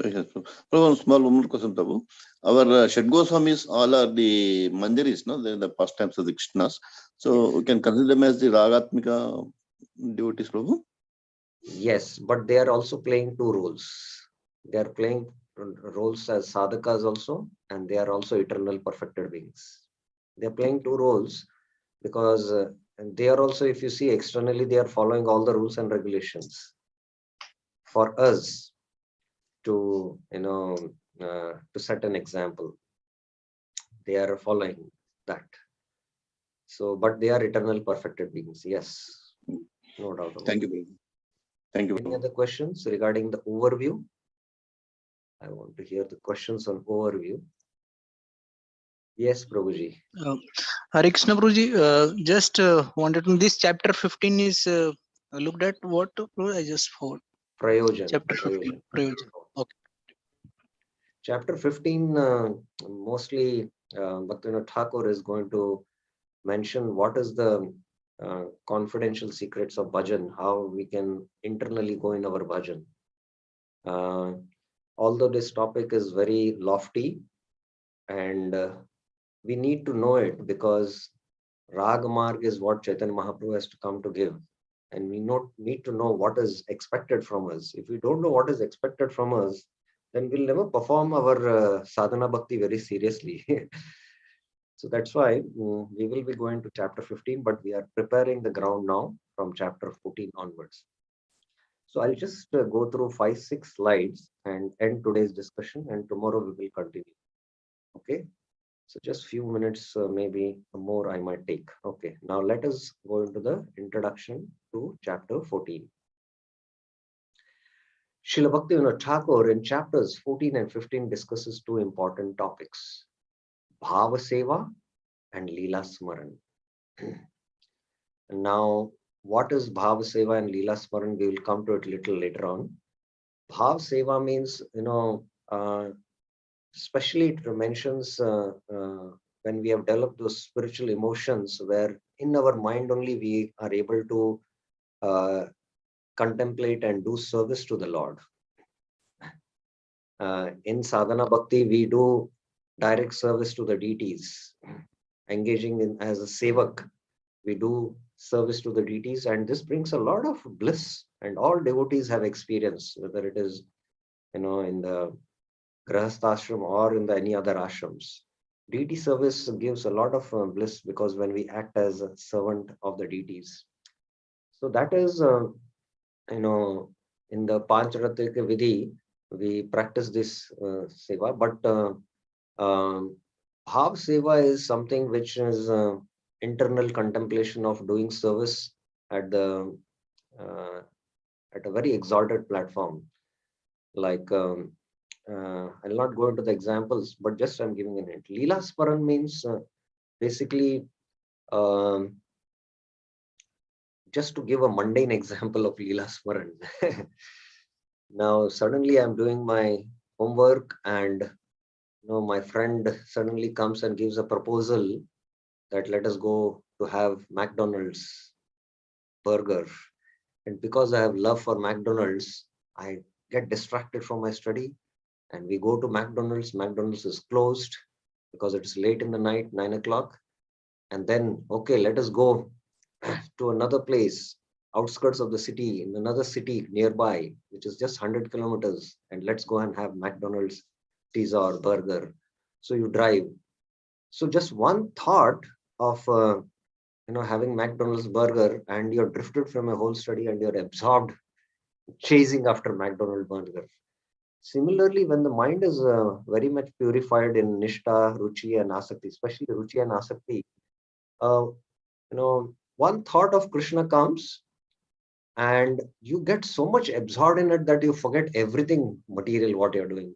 Yes, Prabhu, small one question, Prabhu. Our Shed Goswamis all are the Manjaris, no? They're the pastimes of the Krishnas. So we can consider them as the Ragatmika devotees, Prabhu? Yes, but they are also playing two roles. They are playing roles as sadhakas also, and they are also eternal perfected beings. They are playing two roles because they are also, if you see externally, they are following all the rules and regulations. For us to, to set an example, they are following that. So, but they are eternal perfected beings. Yes, no doubt about it. Thank you, Prabhu. Thank you. Any other questions regarding the overview? I want to hear the questions on overview. Yes, Prabhuji. Hare Krishna Prabhuji, just wanted to know, this chapter 15 is looked at what? I just forgot. Prayojan. Chapter 15. Prayojan. Okay. Chapter 15, mostly Bhaktivinoda Thakur is going to mention what is the confidential secrets of bhajan, how we can internally go in our bhajan. Although this topic is very lofty and we need to know it, because Rag Marg is what Chaitanya Mahaprabhu has to come to give. And we need to know what is expected from us. If we don't know what is expected from us, then we'll never perform our sadhana bhakti very seriously. So that's why we will be going to chapter 15, but we are preparing the ground now from chapter 14 onwards. So I'll just go through 5-6 slides and end today's discussion, and tomorrow we will continue. Okay. So just few minutes, maybe more I might take. Okay, now let us go into the introduction to chapter 14. Srila Bhaktivinoda Thakur in chapters 14 and 15 discusses two important topics, Bhava Seva and Leela Smaran. Now, what is Bhava Seva and Leela Smaran? We will come to it a little later on. Bhava Seva means, especially it mentions when we have developed those spiritual emotions where in our mind only we are able to contemplate and do service to the Lord. In sadhana bhakti, we do direct service to the deities, engaging in as a sevak. We do service to the deities, and this brings a lot of bliss, and all devotees have experienced, whether it is in the Grahastha or in any other ashrams. Deity service gives a lot of bliss, because when we act as a servant of the deities. So that is, in the Pancharatrika Vidhi, we practice this seva, but Bhav Seva is something which is internal contemplation of doing service at a very exalted platform. Like, I'll not go into the examples, but just I'm giving a hint. Leela Smaran means basically, just to give a mundane example of Leela Smaran. Now, suddenly I'm doing my homework, and my friend suddenly comes and gives a proposal that let us go to have McDonald's burger. And because I have love for McDonald's, I get distracted from my study and we go to McDonald's. McDonald's is closed because it's late in the night, 9 o'clock. And then, okay, let us go to another place, outskirts of the city, in another city nearby, which is just 100 kilometers, and let's go and have McDonald's pizza or burger. So you drive. So just one thought of having McDonald's burger, and you're drifted from a whole study and you're absorbed chasing after McDonald's burger. Similarly, when the mind is very much purified in Nishta, Ruchi and Asakti, especially Ruchi and Asakti, one thought of Krishna comes and you get so much absorbed in it that you forget everything material what you're doing.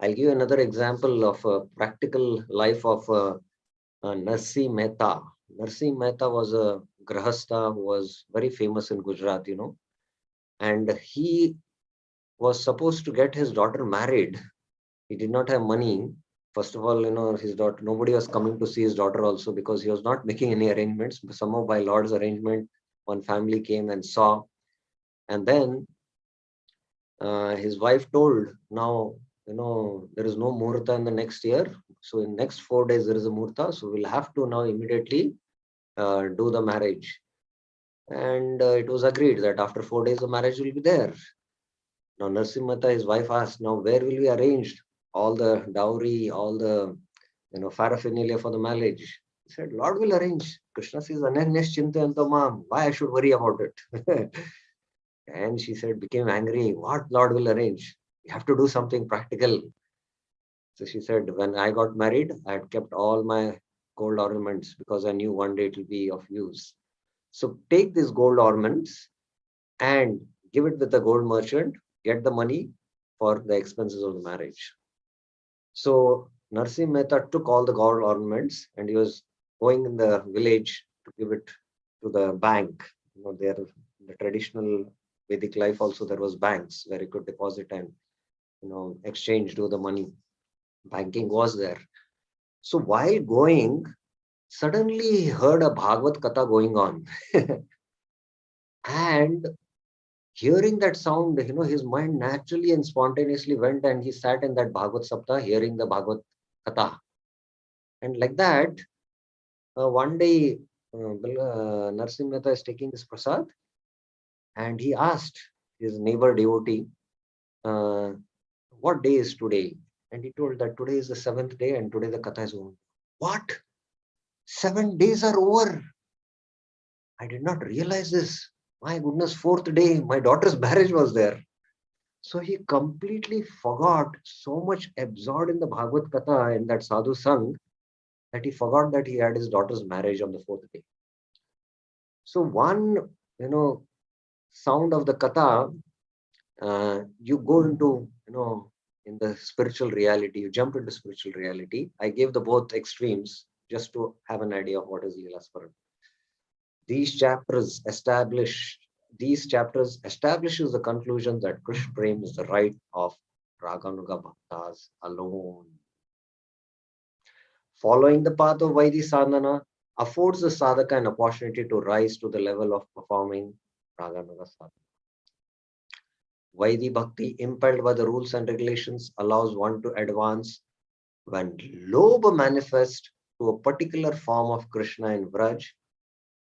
I'll give you another example of a practical life of Narsi Mehta. Narsi Mehta was a Grahastha who was very famous in Gujarat, and he was supposed to get his daughter married. He did not have money. First of all, his daughter, nobody was coming to see his daughter also because he was not making any arrangements. But somehow by Lord's arrangement, one family came and saw. And then his wife told, now, there is no Murta in the next year. So in next 4 days, there is a Murta. So we'll have to now immediately do the marriage. And it was agreed that after 4 days, the marriage will be there. Now, Narsimhata, his wife asked, now where will we arrange all the dowry, all the paraphernalia for the marriage? He said, Lord will arrange. Krishna says, Ananyas Chintayantama, why I should worry about it? And she said, became angry. What Lord will arrange? You have to do something practical. So she said, when I got married, I had kept all my gold ornaments because I knew one day it will be of use. So take these gold ornaments and give it with the gold merchant, get the money for the expenses of the marriage. So Narsim Mehta took all the gold ornaments and he was going in the village to give it to the bank. There, in the traditional Vedic life also there was banks where he could deposit and exchange, do the money. Banking was there. So while going, suddenly he heard a Bhagavad Katha going on. And hearing that sound, his mind naturally and spontaneously went, and he sat in that Bhagavad Sapta hearing the Bhagavad Katha. And like that, one day, Narsim Mehta is taking his prasad, and he asked his neighbor devotee, what day is today? And he told that today is the 7th day and today the Katha is over. What? 7 days are over? I did not realize this. My goodness, 4th day, my daughter's marriage was there. So he completely forgot, so much absorbed in the Bhagavad Katha in that sadhu sang, that he forgot that he had his daughter's marriage on the 4th day. So one, sound of the Katha, you go into, in the spiritual reality, you jump into spiritual reality. I gave the both extremes just to have an idea of what is Leela Smaran. These chapters establishes the conclusion that Krishna Prem is the right of Raganuga Bhaktas alone. Following the path of Vaidhi Sadhana affords the sadhaka an opportunity to rise to the level of performing Raganuga Sadhana. Vaidhi Bhakti, impelled by the rules and regulations, allows one to advance when Lobha manifests to a particular form of Krishna in Vraj,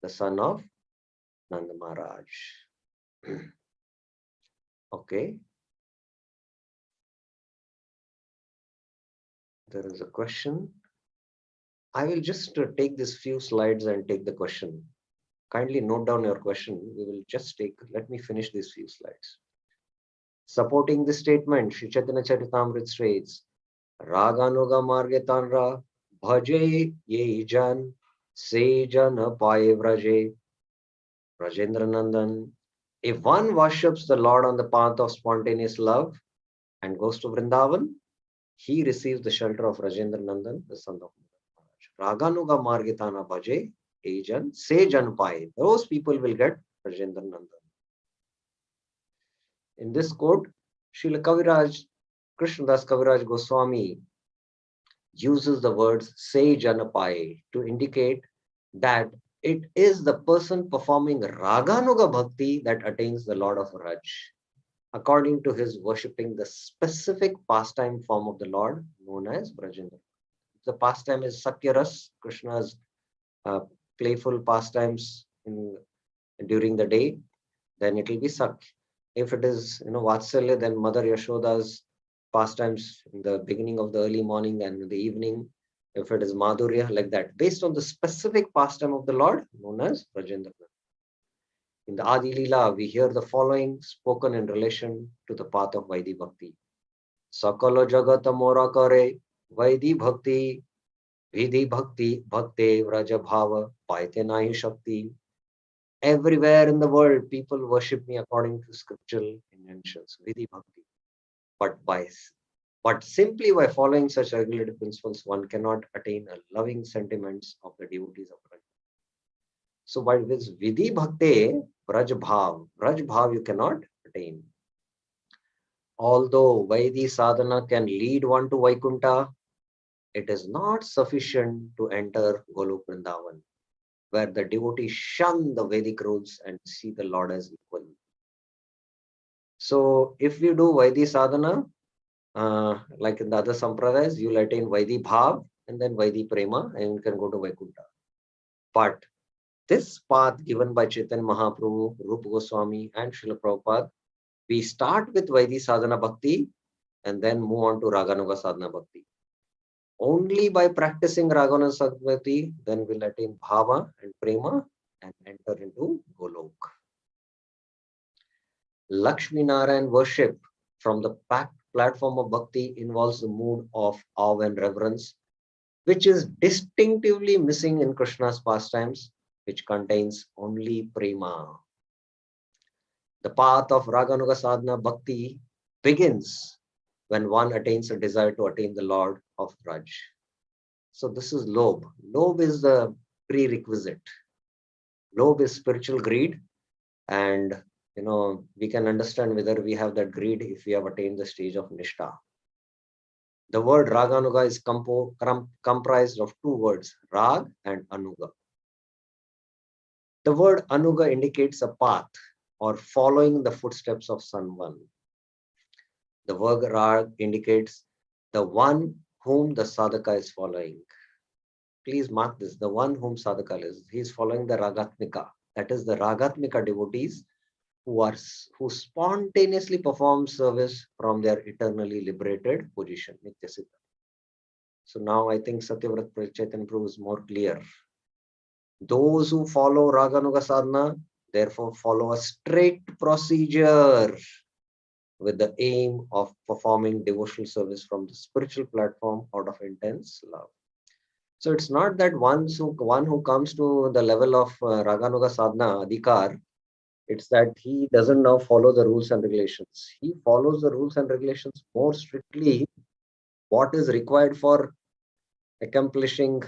the son of Nanda Maharaj. Okay. There is a question. I will just take these few slides and take the question. Kindly note down your question. We will just let me finish these few slides. Supporting this statement, Shri Chaitanya Charitamrita states, Raganuga Margetanra Bhaje Ye Jan Se Jan Paye Vraje Rajendra Nandan. If one worships the Lord on the path of spontaneous love and goes to Vrindavan, he receives the shelter of Rajendra Nandan, the son of Maharaj. Raganuga Margitana Bhaje Ye Jan Se Jan Paye. Those people will get Rajendra Nandan. In this quote, Srila Kaviraj, Krishnadas Kaviraj Goswami uses the words Se Janapaye to indicate that it is the person performing Raganuga Bhakti that attains the Lord of Raj, according to his worshipping the specific pastime form of the Lord known as Brajendra. The pastime is Sakyaras, Krishna's playful pastimes during the day, then it will be Sak. If it is Vatsalya, then Mother Yashoda's pastimes in the beginning of the early morning and in the evening. If it is Madhurya, like that, based on the specific pastime of the Lord known as Rajendra. In the Adi Leela, we hear the following spoken in relation to the path of Vaidhi Bhakti. Sakala Jagata Mora Kare Vaidhi Bhakti Vidhi Bhakti Bhakte Vraja Bhava Paite Nahi Shakti. Everywhere in the world, people worship me according to scriptural injunctions, Vidhi Bhakti. But simply by following such regulated principles, one cannot attain a loving sentiments of the devotees of Raj. So by this Vidhi Bhakti, Vraj Bhav you cannot attain. Although Vaidhi sadhana can lead one to Vaikuntha, it is not sufficient to enter Golok Vrindavan, where the devotee shun the Vedic rules and see the Lord as equal. So if you do Vaidhi sadhana, like in the other sampradayas, you'll attain Vaidhi Bhav and then Vaidhi Prema, and you can go to Vaikuntha. But this path given by Chaitanya Mahaprabhu, Rupa Goswami, and Srila Prabhupada, we start with Vaidhi Sadhana Bhakti and then move on to Raganuga Sadhana Bhakti. Only by practicing Raganuga Sadhana Bhakti, then we'll attain Bhava and Prema and enter into Golok. Lakshmi Narayan worship from the platform of Bhakti involves the mood of awe and reverence, which is distinctively missing in Krishna's pastimes, which contains only Prema. The path of Raganuga Sadhana Bhakti begins when one attains a desire to attain the Lord of Raj. So this is Lobh. Lobh is the prerequisite. Lobh is spiritual greed, and we can understand whether we have that greed if we have attained the stage of Nishtha. The word Raganuga is comprised of two words, Rag and Anuga. The word Anuga indicates a path or following the footsteps of someone. The word Rag indicates the one whom the sadhaka is following. Please mark this, the one whom sadhaka is. He is following the Ragatmika. That is the Ragatmika devotees who spontaneously perform service from their eternally liberated position. So now I think Satyavrat Chaitanya Prabhu is more clear. Those who follow Raganuga Sadhana, therefore follow a strict procedure with the aim of performing devotional service from the spiritual platform out of intense love. So it's not that one who comes to the level of Raganuga Sadhana, Adhikar, it's that he doesn't now follow the rules and regulations. He follows the rules and regulations more strictly, what is required for accomplishing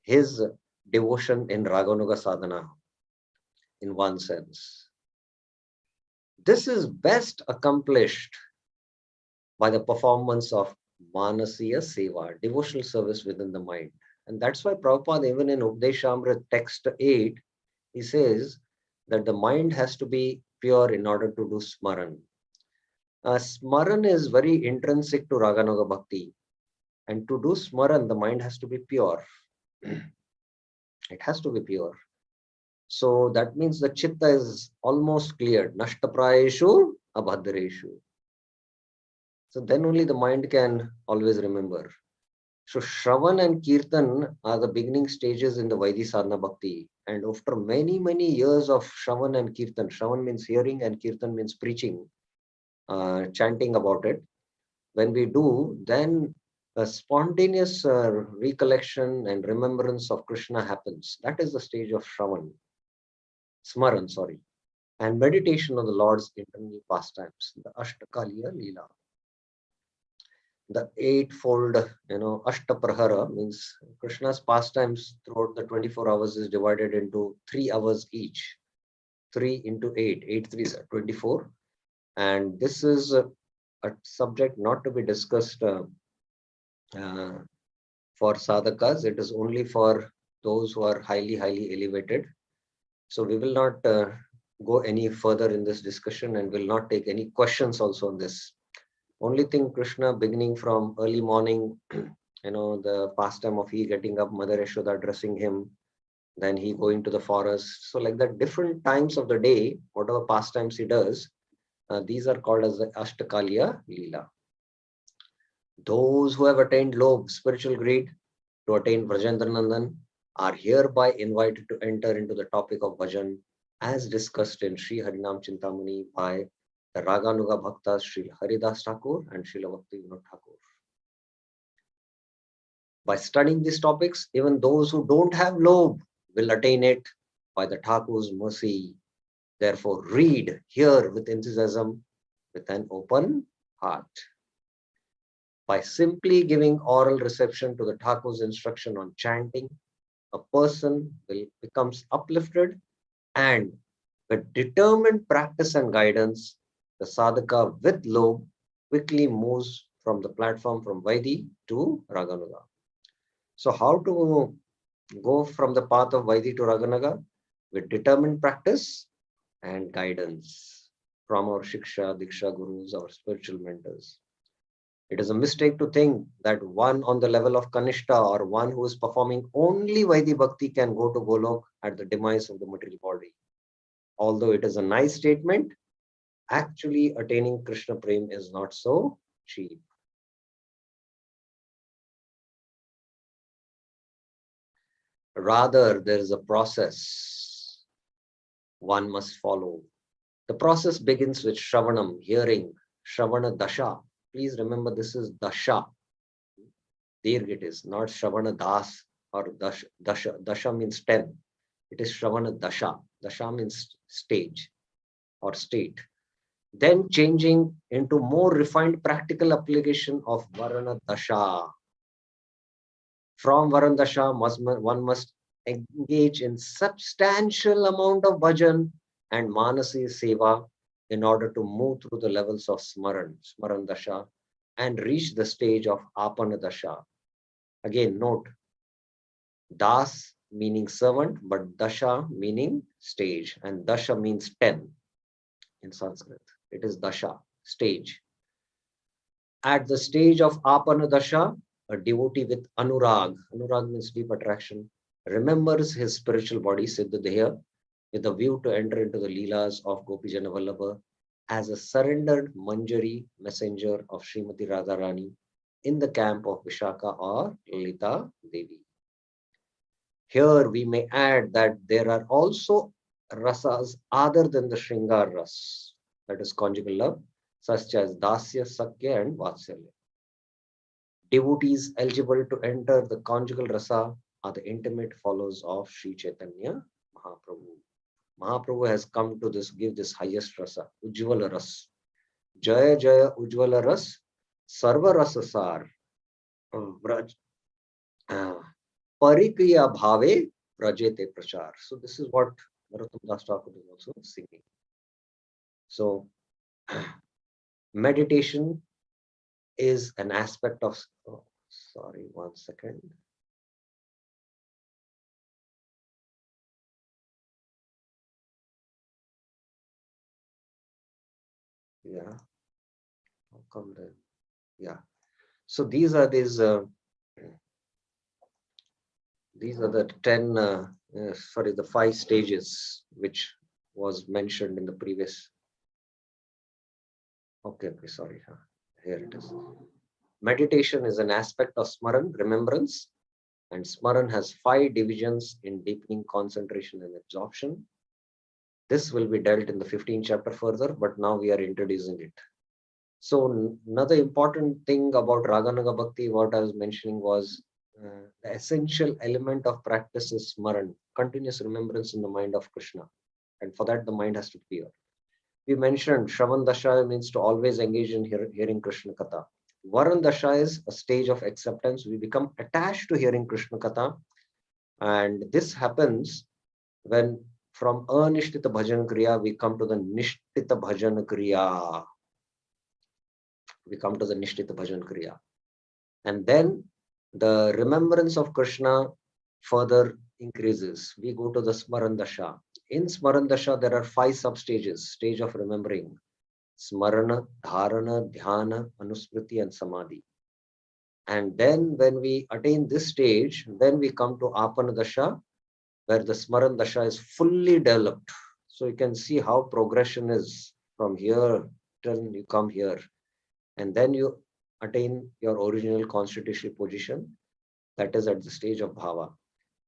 his devotion in Raganuga Sadhana, in one sense. This is best accomplished by the performance of Manasiya Seva, devotional service within the mind. And that's why Prabhupada, even in Updeshamrit text 8, he says that the mind has to be pure in order to do Smaran. Smaran is very intrinsic to Raganuga Bhakti. And to do Smaran, the mind has to be pure. It has to be pure. So that means the chitta is almost cleared. Nashtaprayeshu abhadreshu. So then only the mind can always remember. So Shravan and Kirtan are the beginning stages in the Vaidhi Sadhana Bhakti. And after many, many years of Shravan and Kirtan, Shravan means hearing and Kirtan means preaching, chanting about it. When we do, then a spontaneous recollection and remembrance of Krishna happens. That is the stage of Shravan. Smaran, sorry. And meditation on the Lord's internal pastimes, the Ashtakaliya Leela. The eightfold, Ashtaprahara means Krishna's pastimes throughout the 24 hours is divided into 3 hours each. 3 into 8, 8 3s are 24. And this is a subject not to be discussed for sadhakas. It is only for those who are highly, highly elevated. So we will not go any further in this discussion and will not take any questions also on this. Only thing, Krishna, beginning from early morning, the pastime of he getting up, Mother Yashoda dressing him, then he going to the forest. So like that, different times of the day, whatever pastimes he does, these are called as the Ashtakaliya Leela. Those who have attained lobh, spiritual greed, to attain Vrajendra Nandan, are hereby invited to enter into the topic of bhajan as discussed in Sri Harinam Chintamani by the Raganuga Bhaktas Sri Haridas Thakur and Srila Bhakti Vinod Thakur. By studying these topics, even those who don't have lobh will attain it by the Thakur's mercy. Therefore, read, hear with enthusiasm, with an open heart. By simply giving oral reception to the Thakur's instruction on chanting, a person becomes uplifted, and with determined practice and guidance, the sadhaka with lobh quickly moves from the platform from Vaidhi to Raganuga. So how to go from the path of Vaidhi to Raganuga? With determined practice and guidance from our Shiksha, Diksha Gurus, our spiritual mentors. It is a mistake to think that one on the level of Kanishta or one who is performing only Vaidhi Bhakti can go to Golok at the demise of the material body. Although it is a nice statement, actually attaining Krishna Prem is not so cheap. Rather, there is a process one must follow. The process begins with Shravanam, hearing, Shravana Dasha. Please remember this is Dasha. Dirgh it is, not Shravana Das or Dasha. Dasha means 10. It is Shravana Dasha. Dasha means stage or state. Then changing into more refined practical application of Varana Dasha. From Varana Dasha, one must engage in substantial amount of bhajan and Manasi Seva in order to move through the levels of Smaran Dasha, and reach the stage of Apana Dasha. Again, note, Das meaning servant, but Dasha meaning stage, and Dasha means 10 in Sanskrit. It is Dasha, stage. At the stage of Apana Dasha, a devotee with Anurag means deep attraction, remembers his spiritual body, Siddhadeha, with a view to enter into the Leelas of Gopijana Vallabha as a surrendered Manjari messenger of Srimati Radharani in the camp of Vishaka or Lalita Devi. Here we may add that there are also rasas other than the Shringar ras, that is conjugal love, such as Dasya, Sakya and Vatsalya. Devotees eligible to enter the conjugal rasa are the intimate followers of Sri Chaitanya Mahaprabhu. Mahaprabhu has come to give this highest rasa, Ujjvala ras. Jaya Jaya Ujjvala ras, Sarva rasa sar. Parikriya bhave rajete prachar. So this is what Narottam Das Thakur is also singing. So meditation is an aspect of, sorry, 1 second. Yeah. How come then? Yeah. So these are the 5 stages which was mentioned in the previous. Okay, sorry. Here it is. Meditation is an aspect of Smaran, remembrance, and Smaran has 5 divisions in deepening concentration and absorption. This will be dealt in the 15th chapter further, but now we are introducing it. So another important thing about Raganaga Bhakti, what I was mentioning was the essential element of practice is Smaran, continuous remembrance in the mind of Krishna. And for that, the mind has to be pure. We mentioned Shravan Dasha means to always engage in hearing Krishna Katha. Varan Dasha is a stage of acceptance. We become attached to hearing Krishna Katha. And this happens when from Anishtita Bhajan Kriya, we come to the Nishtita Bhajan Kriya. We come to the Nishtita Bhajan Kriya. And then the remembrance of Krishna further increases. We go to the Smaran Dasha. In Smaran Dasha, there are 5 substages, stage of remembering. Smarana, Dharana, Dhyana, Anusmriti and Samadhi. And then when we attain this stage, then we come to Apana Dasha, where the Smaran Dasha is fully developed. So you can see how progression is from here till you come here. And then you attain your original constitutional position, that is at the stage of Bhava.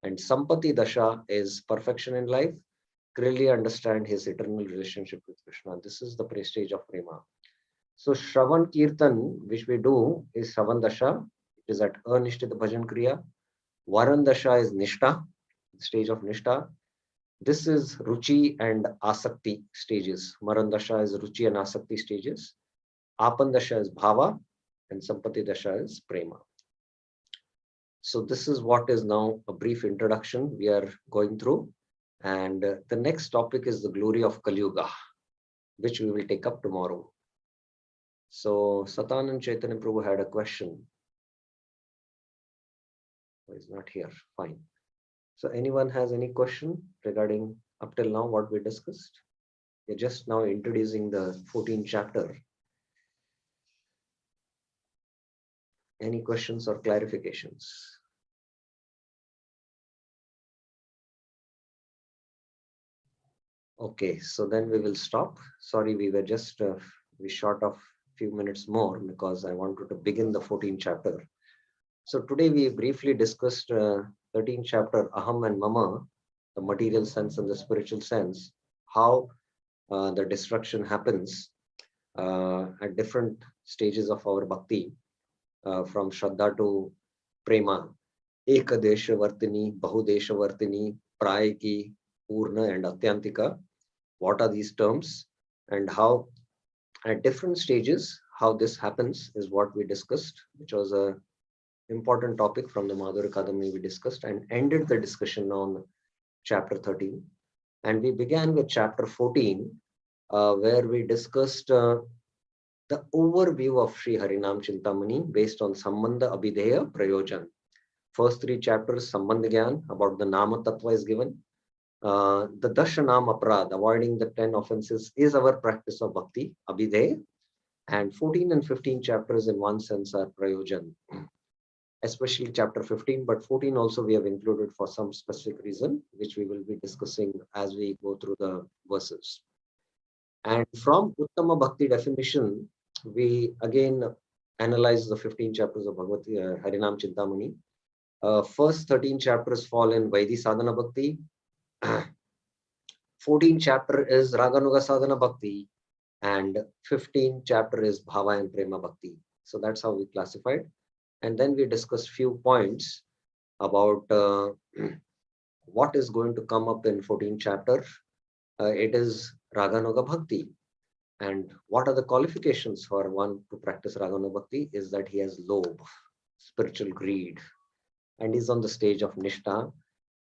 And Sampati Dasha is perfection in life, clearly understand his eternal relationship with Krishna. This is the prestige of Prema. So Shravan Kirtan, which we do, is Shravan Dasha. It is at Anishtita Bhajan Kriya. Varan Dasha is Nishta, the stage of Nishta. This is Ruchi and Asakti stages. Maran Dasha is Ruchi and Asakti stages. Apan Dasha is Bhava and Sampati Dasha is Prema. So this is what is now a brief introduction we are going through. And the next topic is the glory of Kali Yuga, which we will take up tomorrow. So Satanand Chaitanya Prabhu had a question. Oh, he's not here. Fine. So anyone has any question regarding up till now what we discussed? We're just now introducing the 14th chapter. Any questions or clarifications? Okay, so then we will stop. Sorry, we were just we short of few minutes more because I wanted to begin the 14th chapter. So today we briefly discussed 13th chapter Aham and Mama, the material sense and the spiritual sense, how the destruction happens at different stages of our bhakti, from Shraddha to Prema, Ekadesha Vartini, Bahudesha Vartini, Prayaki, Purna and Atyantika. What are these terms and how at different stages, how this happens is what we discussed, which was a important topic from the Madhurya Akademi we discussed and ended the discussion on chapter 13. And we began with chapter 14, where we discussed the overview of Sri Harinam Chintamani based on Sambandha Abhideya Prayojan. First 3 chapters, Sambandha Gyan, about the Nama Tattva is given. The Dashanam Aparad, avoiding the 10 offenses, is our practice of Bhakti, Abhideya. And 14 and 15 chapters in one sense are Prayojan, especially chapter 15, but 14 also we have included for some specific reason, which we will be discussing as we go through the verses. And from Uttama Bhakti definition, we again analyze the 15 chapters of Bhagavati Harinam Chintamani. First 13 chapters fall in Vaidhi Sadhana Bhakti. 14 chapter is Raganuga Sadhana Bhakti, and 15 chapter is Bhava and Prema Bhakti. So that's how we classified. And then we discussed few points about what is going to come up in 14 chapter. It is Raganuga Bhakti. And what are the qualifications for one to practice Raganuga Bhakti is that he has lobh, spiritual greed, and he's on the stage of Nishtha.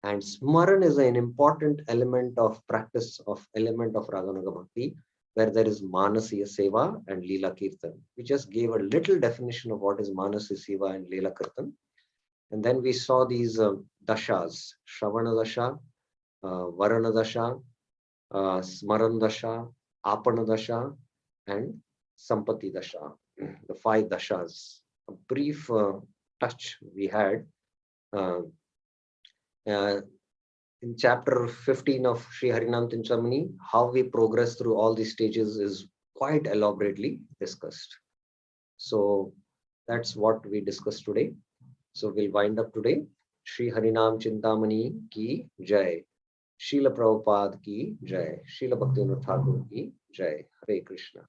And Smaran is an important element of practice of Raganuga Bhakti, where there is Manasiya Seva and Leela Kirtan. We just gave a little definition of what is Manasiya Seva and Leela Kirtan. And then we saw these dashas, Shravana Dasha, Varana Dasha, Smaran Dasha, Apana Dasha, and Sampati Dasha, the 5 dashas. A brief touch we had. In chapter 15 of Sri Harinam Chintamani, how we progress through all these stages is quite elaborately discussed. So that's what we discussed today. So we'll wind up today. Sri Harinam Chintamani ki jai. Srila Prabhupada ki jai. Srila Bhaktivinoda Thakur ki jai. Hare Krishna.